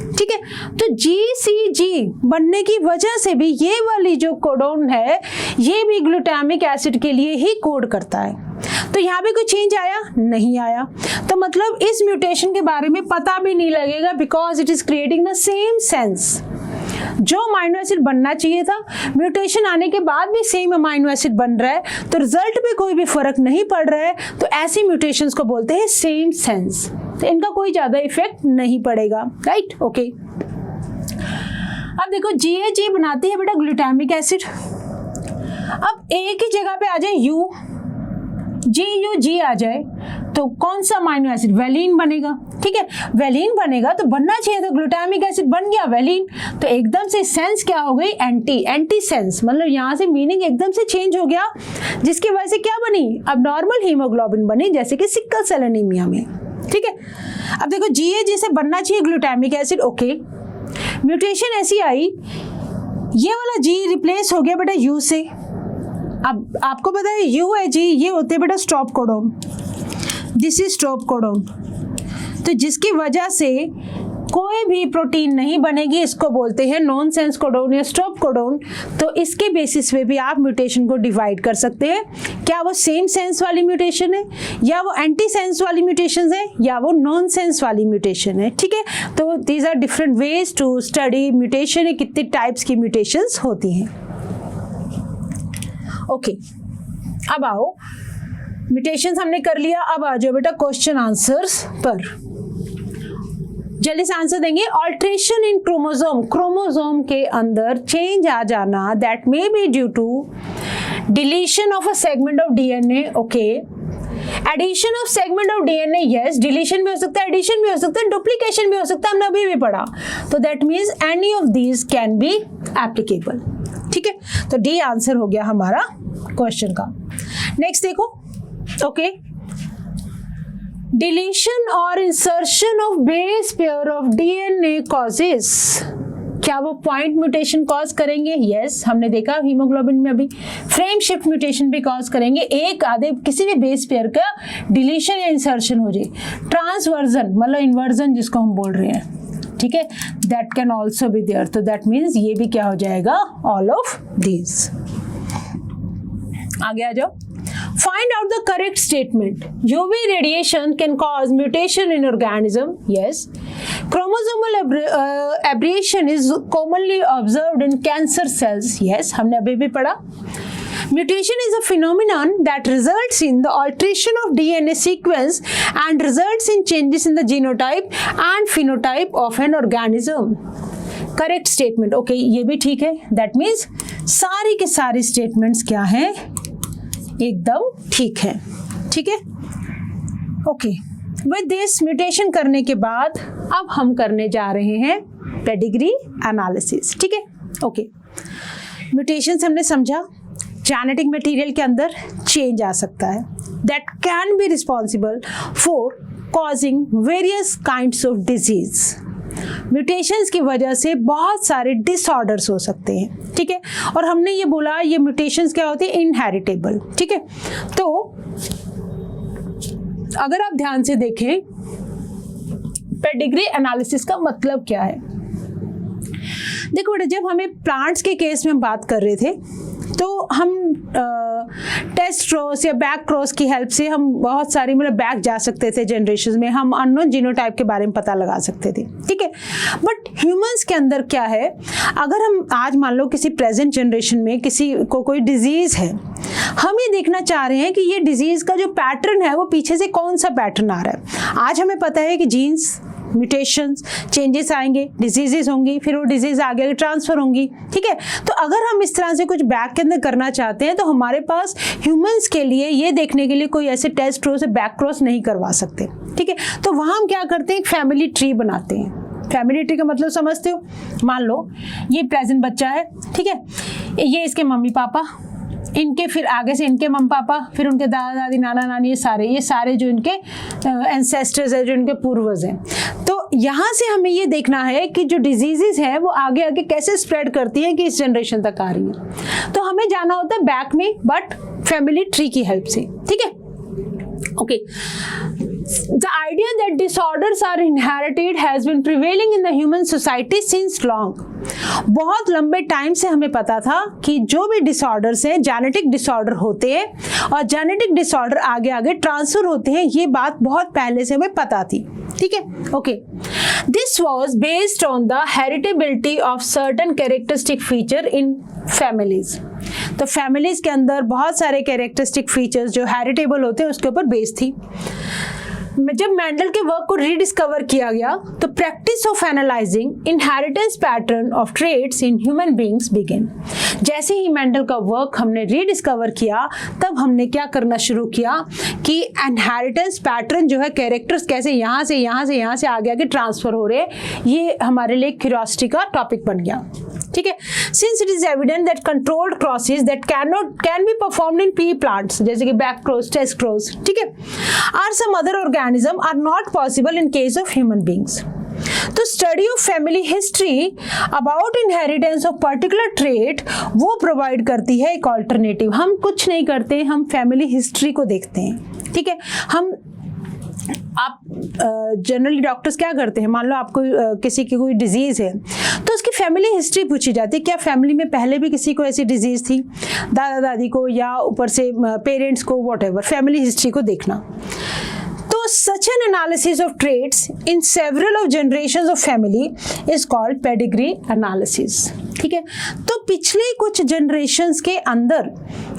ठीक है, तो GCG बनने की वजह से भी ये वाली जो कोडोन है ये भी ग्लूटामिक एसिड के लिए ही कोड करता है। तो यहाँ पे कोई चेंज आया नहीं आया, तो मतलब इस म्यूटेशन के बारे में पता भी नहीं लगेगा, because it is creating the same sense. जो अमाइनो एसिड बनना चाहिए था म्यूटेशन आने के बाद भी सेम अमाइनो एसिड बन रहा है, तो रिजल्ट पे कोई भी फर्क नहीं पड़ रहा है, तो ऐसी म्यूटेशंस को बोलते हैं सेम सेंस। तो इनका कोई ज्यादा इफेक्ट नहीं पड़ेगा, राइट। ओके, अब देखो GAG बनाती है बेटा ग्लूटामिक एसिड। अब एक ही जगह पे आ जाए GUG आ जाए तो कौन सा अमाइनो एसिड, वेलिन बनेगा। ठीक है, वेलिन बनेगा तो बनना चाहिए तो ग्लूटामिक एसिड बन गया वेलिन, तो एकदम से सेंस क्या हो गई, एंटी सेंस, मतलब यहाँ से मीनिंग एकदम से चेंज हो गया, जिसकी वजह से क्या बनी, अब नॉर्मल हीमोग्लोबिन बनी, जैसे कि सिकल सेल एनीमिया में। ठीक है, अब देखो GAG से बनना चाहिए ग्लूटामिक एसिड। ओके, म्यूटेशन ऐसी आई, ये वाला G रिप्लेस हो गया बेटा U से। अब आपको पता है U है G, ये होते हैं बेटा stop codon, this is stop codon. तो जिसकी वजह से कोई भी प्रोटीन नहीं बनेगी, इसको बोलते हैं नॉनसेंस कोडोन या स्टॉप कोडोन। तो इसके बेसिस पे भी आप म्यूटेशन को डिवाइड कर सकते हैं, क्या वो सेम सेंस वाली म्यूटेशन है, या वो एंटी सेंस वाली म्यूटेशन है, या वो नॉन सेंस वाली म्यूटेशन है। ठीक है, तो these are different ways to study mutation, कितने टाइप्स की म्यूटेशंस होती हैं। ओके, अब आओ, म्यूटेशंस हमने कर लिया, अब आ जाओ बेटा क्वेश्चन आंसर्स पर। जल्दी से आंसर देंगे। ऑल्ट्रेशन इन क्रोमोसोम, क्रोमोसोम के अंदर चेंज आ जाना, that may be due to deletion of a segment of DNA. Okay, addition of segment of DNA, yes, deletion भी हो सकता है, एडिशन भी हो सकता है, डुप्लीकेशन भी हो सकता है, हमने अभी भी पढ़ा। तो that means any of these can be applicable. ठीक है, तो डी आंसर हो गया हमारा क्वेश्चन का। नेक्स्ट देखो, ओके, डिलीशन और insertion of base pair of DNA causes, क्या वो पॉइंट म्यूटेशन कॉज करेंगे? यस, हमने देखा हीमोग्लोबिन में अभी फ्रेम शिफ्ट म्यूटेशन भी कॉज करेंगे, एक आधे किसी भी बेस पेयर का डिलीशन या इंसर्शन हो जाए। ट्रांसवर्जन मतलब इन्वर्जन जिसको हम बोल रहे हैं, ठीक है, that can also be there. तो दैट मीन्स ये भी क्या हो जाएगा, ऑल ऑफ दीज। आगे आ जाओ। Find out the correct statement. UV radiation can cause mutation in organism. Yes. Chromosomal aberration is commonly observed in cancer cells. Yes, हमने अभी भी पढ़ा। Mutation is a phenomenon that results in the alteration of DNA sequence and results in changes in the genotype and phenotype of an organism. Correct statement. Okay, ये भी ठीक है। That means सारी के सारी statements क्या हैं, एकदम ठीक है। ठीक है, ओके, विद दिस म्यूटेशन करने के बाद अब हम करने जा रहे हैं पेडिग्री एनालिसिस। ठीक है, ओके, म्यूटेशंस हमने समझा, जेनेटिक मटेरियल के अंदर चेंज आ सकता है, that can be responsible for causing various kinds of disease. Mutations की वजह से बहुत सारे डिसऑर्डर्स हो सकते हैं। ठीक है, और हमने ये बोला ये म्यूटेशंस क्या होते हैं, इनहेरिटेबल। ठीक है, तो अगर आप ध्यान से देखें पेडिग्री एनालिसिस का मतलब क्या है। देखो बेटा, जब हमें प्लांट्स के केस में बात कर रहे थे तो हम टेस्ट क्रॉस या बैक क्रॉस की हेल्प से हम बहुत सारी मतलब बैक जा सकते थे जनरेशन में, हम अननोन जीनोटाइप के बारे में पता लगा सकते थे। ठीक है, बट ह्यूमंस के अंदर क्या है, अगर हम आज मान लो किसी प्रेजेंट जनरेशन में किसी को कोई डिजीज है, हम ये देखना चाह रहे हैं कि ये डिजीज का जो पैटर्न है वो पीछे से कौन सा पैटर्न आ रहा है। आज हमें पता है कि जीन्स म्यूटेशंस चेंजेस आएंगे, डिजीजेस होंगी, फिर वो डिजीज आगे ट्रांसफर होंगी। ठीक है, तो अगर हम इस तरह से कुछ बैक के अंदर करना चाहते हैं तो हमारे पास ह्यूमंस के लिए ये देखने के लिए कोई ऐसे टेस्ट क्रॉस या बैक क्रॉस नहीं करवा सकते। ठीक है, तो वहाँ हम क्या करते हैं, एक फैमिली ट्री बनाते हैं। फैमिली ट्री का मतलब समझते हो, मान लो ये प्रेजेंट बच्चा है, ठीक है, ये इसके मम्मी पापा, इनके फिर आगे से इनके मम्मी पापा, फिर उनके दादा दादी नाना नानी, ये सारे जो इनके एंसेस्टर्स हैं, जो इनके पूर्वज हैं। तो यहाँ से हमें ये देखना है कि जो डिजीजेस हैं वो आगे आगे कैसे स्प्रेड करती हैं कि इस जनरेशन तक आ रही है। तो हमें जाना होता है बैक में, बट फैमिली ट्री की हेल्प से। ठीक है, okay, the idea that disorders are inherited has been prevailing in the human society since long. बहुत लंबे टाइम से हमें पता था कि जो भी डिसऑर्डर्स हैं जेनेटिक डिसऑर्डर होते हैं और जेनेटिक डिसऑर्डर आगे आगे ट्रांसफर होते हैं, ये बात बहुत पहले से हमें पता थी। ठीक है, okay, this was based on the heritability of certain characteristic feature in families. तो फैमिलीज के अंदर बहुत सारे कैरेक्टरिस्टिक फीचर्स जो हेरिटेबल होते हैं उसके ऊपर बेस्ड थी। जब मेंडल के वर्क को रीडिस्कवर किया गया तो practice of analysing inheritance pattern of traits in human beings begin. जैसे ही मेंडल का वर्क हमने रीडिस्कवर किया तब हमने क्या करना शुरू किया कि इनहेरिटेंस पैटर्न जो है, कैरेक्टर्स कैसे यहाँ से आगे आगे ट्रांसफर हो रहे हैं, ये हमारे लिए क्यूरियोसिटी का टॉपिक बन गया। ठीक है, since it is evident that controlled crosses that can be performed in pea plants, जैसे कि बैक क्रॉस, टेस्ट क्रॉस, ठीक है, are some other organism are not possible in case of human beings. तो study of family history about inheritance of particular trait वो provide करती है एक alternative. हम कुछ नहीं करते, हम फैमिली हिस्ट्री को देखते हैं। ठीक है, आप जनरली डॉक्टर्स क्या करते हैं, मान लो आपको किसी की कोई डिजीज़ है तो उसकी फैमिली हिस्ट्री पूछी जाती है, क्या फैमिली में पहले भी किसी को ऐसी डिजीज़ थी, दादा दादी को या ऊपर से पेरेंट्स को, व्हाटएवर, फैमिली हिस्ट्री को देखना। तो such an analysis of traits in several of generations of family is called pedigree analysis। ठीक है, तो पिछले कुछ जनरेशन्स के अंदर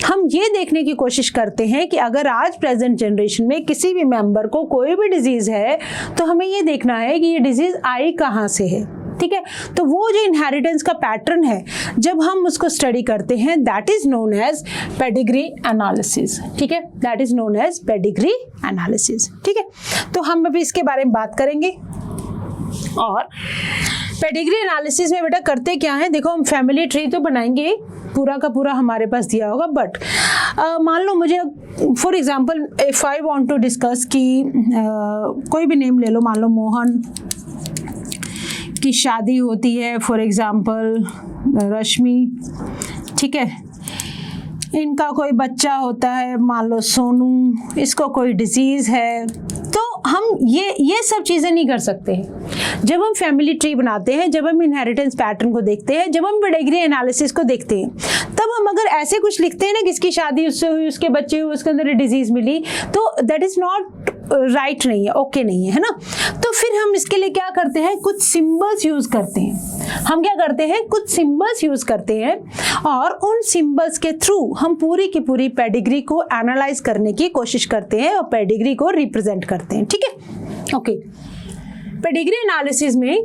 हम ये देखने की कोशिश करते हैं कि अगर आज प्रेजेंट जनरेशन में किसी भी मेंबर को कोई भी डिजीज़ है तो हमें ये देखना है कि ये डिजीज़ आई कहाँ से है। ठीक है, तो वो जो इनहेरिटेंस का पैटर्न है जब हम उसको स्टडी करते हैं, that is known as pedigree analysis. ठीक है, that is known as pedigree analysis. ठीक है, तो हम अभी इसके बारे में बात करेंगे। और पेडिग्री एनालिसिस में बेटा करते क्या है, देखो हम फैमिली ट्री तो बनाएंगे, पूरा का पूरा हमारे पास दिया होगा, बट मान लो मुझे for example if I want to discuss कि कोई भी नेम ले लो, मान लो मोहन की शादी होती है, फॉर एग्जांपल रश्मि, ठीक है, इनका कोई बच्चा होता है, मान लो सोनू, इसको कोई डिजीज़ है, तो हम ये सब चीज़ें नहीं कर सकते हैं। जब हम फैमिली ट्री बनाते हैं, जब हम इनहेरिटेंस पैटर्न को देखते हैं, जब हम पेडिग्री एनालिसिस को देखते हैं, तब हम अगर ऐसे कुछ लिखते हैं ना, किसकी शादी उससे हुई, उसके बच्चे हुए, उसके अंदर डिजीज़ मिली, तो दैट इज़ नॉट राइट नहीं है, ओके नहीं है, है ना। तो फिर हम इसके लिए क्या करते हैं, कुछ सिंबल्स यूज़ करते हैं। हम क्या करते हैं, कुछ सिंबल्स यूज़ करते हैं और उन सिंबल्स के थ्रू हम पूरी की पूरी पेडिग्री को एनालाइज करने की कोशिश करते हैं और पेडिग्री को रिप्रेजेंट करते हैं। ठीक है, ओके। पेडिग्री एनालिसिस में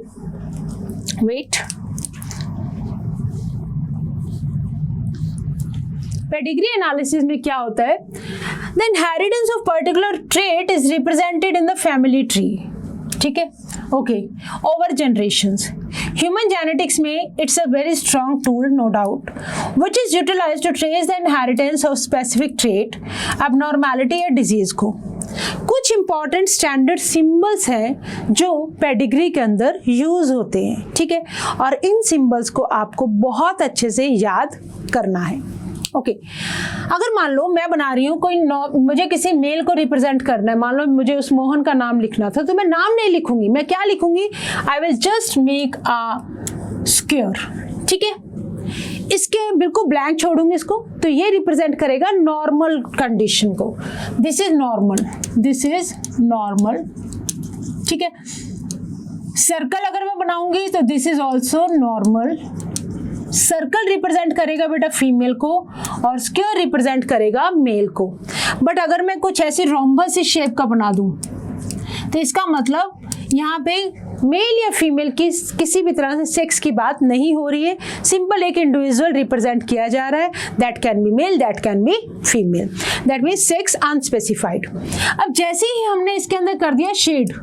पेडिग्री एनालिसिस में क्या होता है, the inheritance of particular trait is represented in the family tree. ठीक है, okay, over generations. Human genetics में it's a very strong tool, no doubt, which is utilized to trace the inheritance of specific trait, abnormality या disease को। कुछ important standard symbols हैं जो pedigree के अंदर यूज होते हैं। ठीक है, और इन सिंबल्स को आपको बहुत अच्छे से याद करना है। ओके, अगर मान लो मैं बना रही हूँ कोई, मुझे किसी मेल को रिप्रेजेंट करना है, मान लो मुझे उस मोहन का नाम लिखना था, तो मैं नाम नहीं लिखूंगी, मैं क्या लिखूंगी, I will just make a square. ठीक है, इसके बिल्कुल ब्लैंक छोड़ूंगी इसको, तो ये रिप्रेजेंट करेगा नॉर्मल कंडीशन को। This is normal, this is normal. ठीक है, सर्कल अगर मैं बनाऊंगी तो this is also normal. Circle represent करेगा बेटा फीमेल को और स्क्वायर रिप्रेजेंट करेगा मेल को। बट अगर मैं कुछ ऐसी रोम्बस इस शेप का बना दूं तो इसका मतलब यहाँ पे मेल या फीमेल की किसी भी तरह से सेक्स की बात नहीं हो रही है, सिंपल एक इंडिविजुअल रिप्रेजेंट किया जा रहा है, that can be male, that can be female, that means sex unspecified. अब जैसे ही हमने इसके अंदर कर दिया शेड,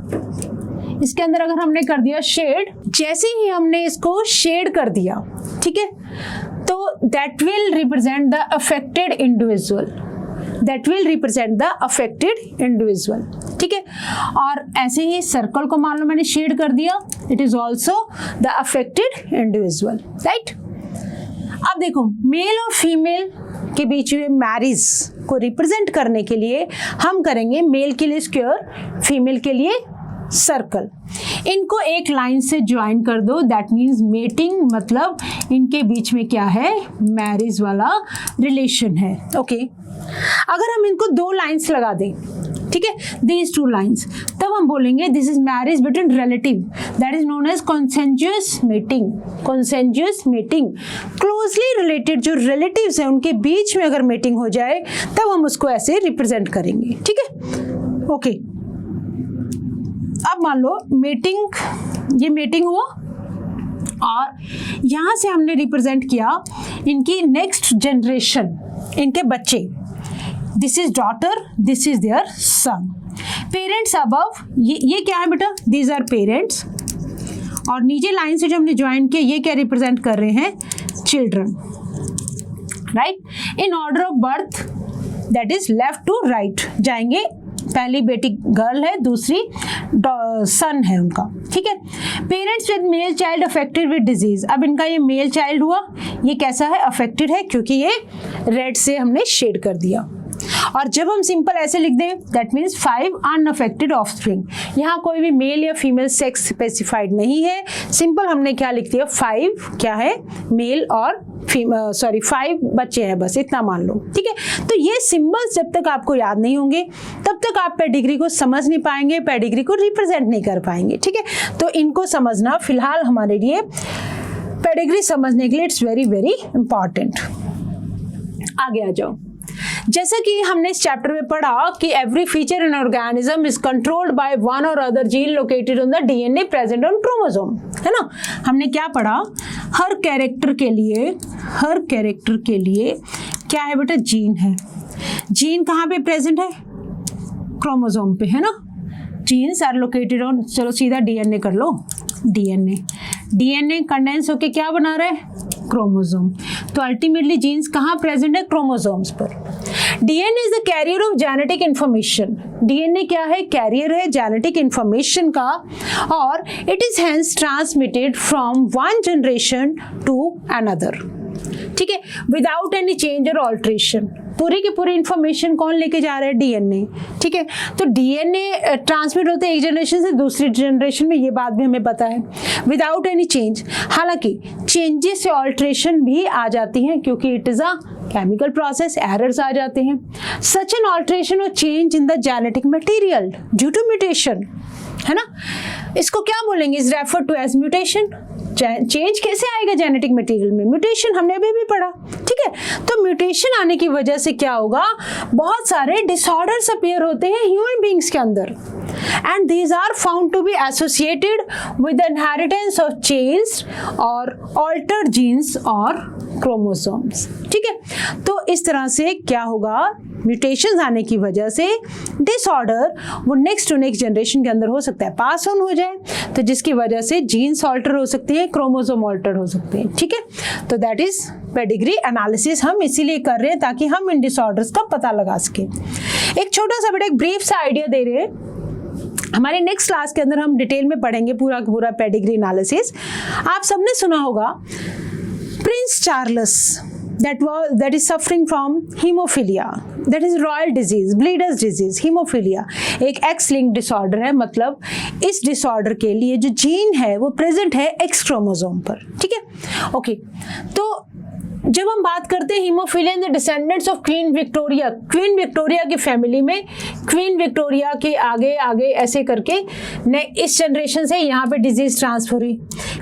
इसके अंदर अगर हमने कर दिया शेड, जैसे ही हमने इसको शेड कर दिया, ठीक है, तो that will represent the affected individual, that will represent the affected individual. ठीक है, और ऐसे ही सर्कल को मान लो मैंने शेड कर दिया, it is also the affected individual, right. अब देखो, मेल और फीमेल के बीच में मैरिज को रिप्रेजेंट करने के लिए हम करेंगे मेल के लिए स्क्वायर, फीमेल के लिए सर्कल। इनको एक लाइन से ज्वाइन कर दो, दैट मीन्स मेटिंग, मतलब इनके बीच में क्या है, मैरिज वाला रिलेशन है। ओके, अगर हम इनको दो लाइंस लगा दें, ठीक है, दीज टू लाइंस, तब हम बोलेंगे this is marriage between relative, that is known as consanguineous mating. Consanguineous mating, closely related जो रिलेटिव्स हैं उनके बीच में अगर मेटिंग हो जाए तब हम उसको ऐसे रिप्रेजेंट करेंगे। ठीक है, ओके। अब मान लो मेटिंग, ये मेटिंग हुआ और यहाँ से हमने रिप्रेजेंट किया इनकी नेक्स्ट जनरेशन, इनके बच्चे, this is daughter, this is their son. Parents above, ये क्या है बेटा, दीज आर पेरेंट्स, और नीचे लाइन से जो हमने ज्वाइन किया ये क्या रिप्रेजेंट कर रहे हैं, children, right. In order of birth, that is left to right जाएंगे, पहली बेटी गर्ल है, दूसरी सन है उनका। ठीक है, parents with male child affected with disease. अब इनका ये मेल चाइल्ड हुआ, ये कैसा है, अफेक्टेड है, क्योंकि ये रेड से हमने शेड कर दिया। और जब हम सिंपल ऐसे लिख दें दैट मीन्स 5 अनअफेक्टेड ऑफस्प्रिंग, यहाँ कोई भी मेल या फीमेल सेक्स स्पेसिफाइड नहीं है, सिंपल हमने क्या लिख दिया 5 क्या है मेल और 5 बच्चे हैं, बस इतना मान लो, ठीक है। तो ये सिंबल्स जब तक आपको याद नहीं होंगे तब तक आप पेडिग्री को समझ नहीं पाएंगे, पेडिग्री को रिप्रेजेंट नहीं कर पाएंगे, ठीक है। तो इनको समझना फिलहाल हमारे लिए, पेडिग्री समझने के लिए इट्स वेरी वेरी इंपॉर्टेंट। आगे आ जाओ। जैसा कि हमने इस चैप्टर में पढ़ा कि every feature in organism is controlled by one और other gene located on the DNA present on chromosome, है ना। हमने क्या पढ़ा, हर कैरेक्टर के लिए क्या है बेटा, जीन है। जीन कहाँ पे प्रेजेंट है, क्रोमोसोम पे, है ना। जीन्स आर लोकेटेड ऑन, चलो सीधा डीएनए कर लो, डीएनए कंडेंस होके क्या बना रहा है, क्रोमोसोम। तो अल्टीमेटली जीन्स कहाँ प्रेजेंट है, क्रोमोसोम्स पर। DNA is the carrier of genetic information, DNA क्या है, कैरियर है जेनेटिक इंफॉर्मेशन का, और it is hence transmitted from one generation to another, ठीक है, विदाउट एनी चेंज और ऑल्ट्रेशन। पूरी की पूरी इंफॉर्मेशन कौन लेके जा रहा है, डीएनए, ठीक है। तो डीएनए ट्रांसमिट होते हैं एक जनरेशन से दूसरी जनरेशन में, ये बात भी हमें पता है, विदाउट एनी चेंज। हालांकि चेंजेस से ऑल्ट्रेशन भी आ जाती हैं क्योंकि it is a chemical process, errors आ जाते हैं। सच एन ऑल्ट्रेशन और change in the genetic material due to mutation, है ना, इसको क्या बोलेंगे, is refer to as mutation. Change कैसे आएगा जेनेटिक मटेरियल में, म्यूटेशन, हमने अभी भी पढ़ा, ठीक है। तो म्यूटेशन आने की वजह से क्या होगा, बहुत सारे डिसऑर्डर्स अपीयर होते हैं ह्यूमन बींग्स के अंदर, and these are found to be associated with inheritance of changed और ऑल्टर्ड जीन्स और क्रोमोसोम्स, ठीक है। तो इस तरह से क्या होगा, म्यूटेशंस आने की वजह से डिसऑर्डर वो नेक्स्ट टू नेक्स्ट जनरेशन के अंदर हो सकता है, पास ऑन हो जाए, तो जिसकी वजह से जीन्स ऑल्टर हो सकती है, क्रोमोसोम ऑल्टर हो सकते हैं, ठीक है। तो दैट इज पेडिग्री एनालिसिस हम इसीलिए कर रहे हैं ताकि हम इन डिसऑर्डर्स का पता लगा सके। एक छोटा सा बेटा एक ब्रीफ सा आइडिया दे रहे हैं, हमारे नेक्स्ट क्लास के अंदर हम डिटेल में पढ़ेंगे पूरा पेडिग्री एनालिसिस। आप सबने सुना होगा Prince Charles that is suffering from hemophilia, that is royal disease, bleeders disease, hemophilia एक X linked disorder है, मतलब इस disorder के लिए जो जीन है वो प्रेजेंट है X क्रोमोसोम पर, ठीक है। ओके, तो जब हम बात करते हैं haemophilia in the descendants of queen Victoria की फैमिली में, क्वीन विक्टोरिया के आगे आगे ऐसे करके इस जनरेशन से यहाँ पे डिजीज ट्रांसफर हुई,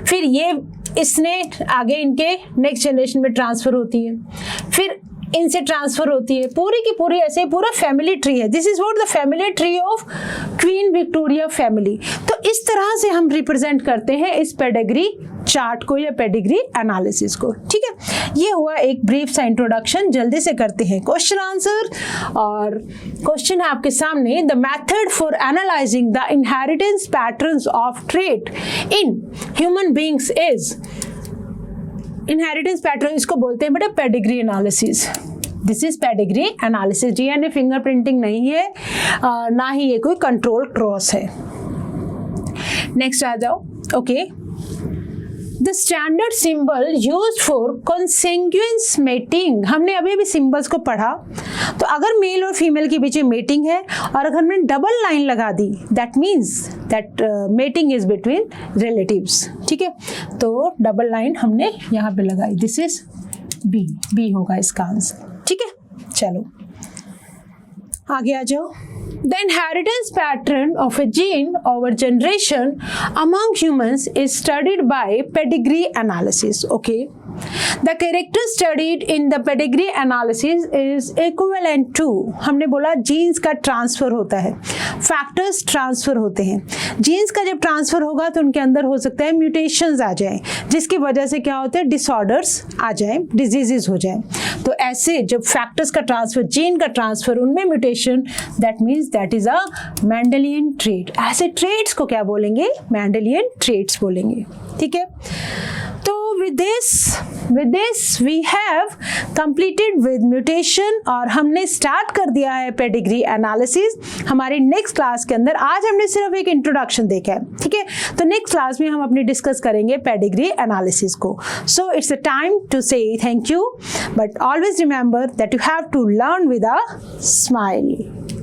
फिर ये इसने आगे इनके नेक्स्ट जनरेशन में ट्रांसफर होती है, फिर इनसे ट्रांसफर होती है, पूरी की पूरी ऐसे पूरा फैमिली ट्री है। This is what the family tree of queen Victoria family. तो इस तरह से हम रिप्रेजेंट करते हैं इस पेडिग्री चार्ट को या पेडिग्री एनालिसिस को, ठीक है। ये हुआ एक ब्रीफ सा इंट्रोडक्शन, जल्दी से करते हैं क्वेश्चन आंसर। और क्वेश्चन है आपके सामने, the method for analyzing the inheritance patterns of trait in human beings is, inheritance pattern इसको बोलते हैं बेटा pedigree analysis. This is pedigree analysis, DNA fingerprinting नहीं है, ना ही ये कोई कंट्रोल क्रॉस है। नेक्स्ट आ जाओ। Okay, the standard symbol used for consanguineous mating, हमने अभी भी सिंबल्स को पढ़ा। तो अगर मेल और फीमेल के बीच में मेटिंग है और अगर हमने डबल लाइन लगा दी, that means that mating is between relatives, ठीक है। तो डबल लाइन हमने यहाँ पे लगाई, दिस इज बी होगा इसका आंसर, ठीक है। चलो आगे आ जाओ। The inheritance pattern of a gene over generation among humans is studied by pedigree analysis. Okay. The character studied in the pedigree analysis is equivalent to, हमने बोला जीन्स का ट्रांसफर होता है, फैक्टर्स ट्रांसफर होते हैं। जीन्स का जब transfer होगा तो उनके अंदर हो सकता है म्यूटेशंस आ जाए, जिसकी वजह से क्या होता है, डिसऑर्डर्स आ जाए, डिजीजेस हो जाए। तो ऐसे जब फैक्टर्स का ट्रांसफर, जीन का ट्रांसफर, उनमें mutation, that means that is a Mendelian trait. ऐसे ट्रेट्स को क्या बोलेंगे, मेंडेलियन ट्रेट्स बोलेंगे, ठीक है। तो with this we have completed with mutation और हमने स्टार्ट कर दिया है पेडिग्री एनालिसिस हमारे नेक्स्ट क्लास के अंदर। आज हमने सिर्फ एक इंट्रोडक्शन देखा है, ठीक है, तो नेक्स्ट क्लास में हम अपनी डिस्कस करेंगे पेडिग्री एनालिसिस को। So it's a time to say thank you, but always remember that you have to learn with a smile.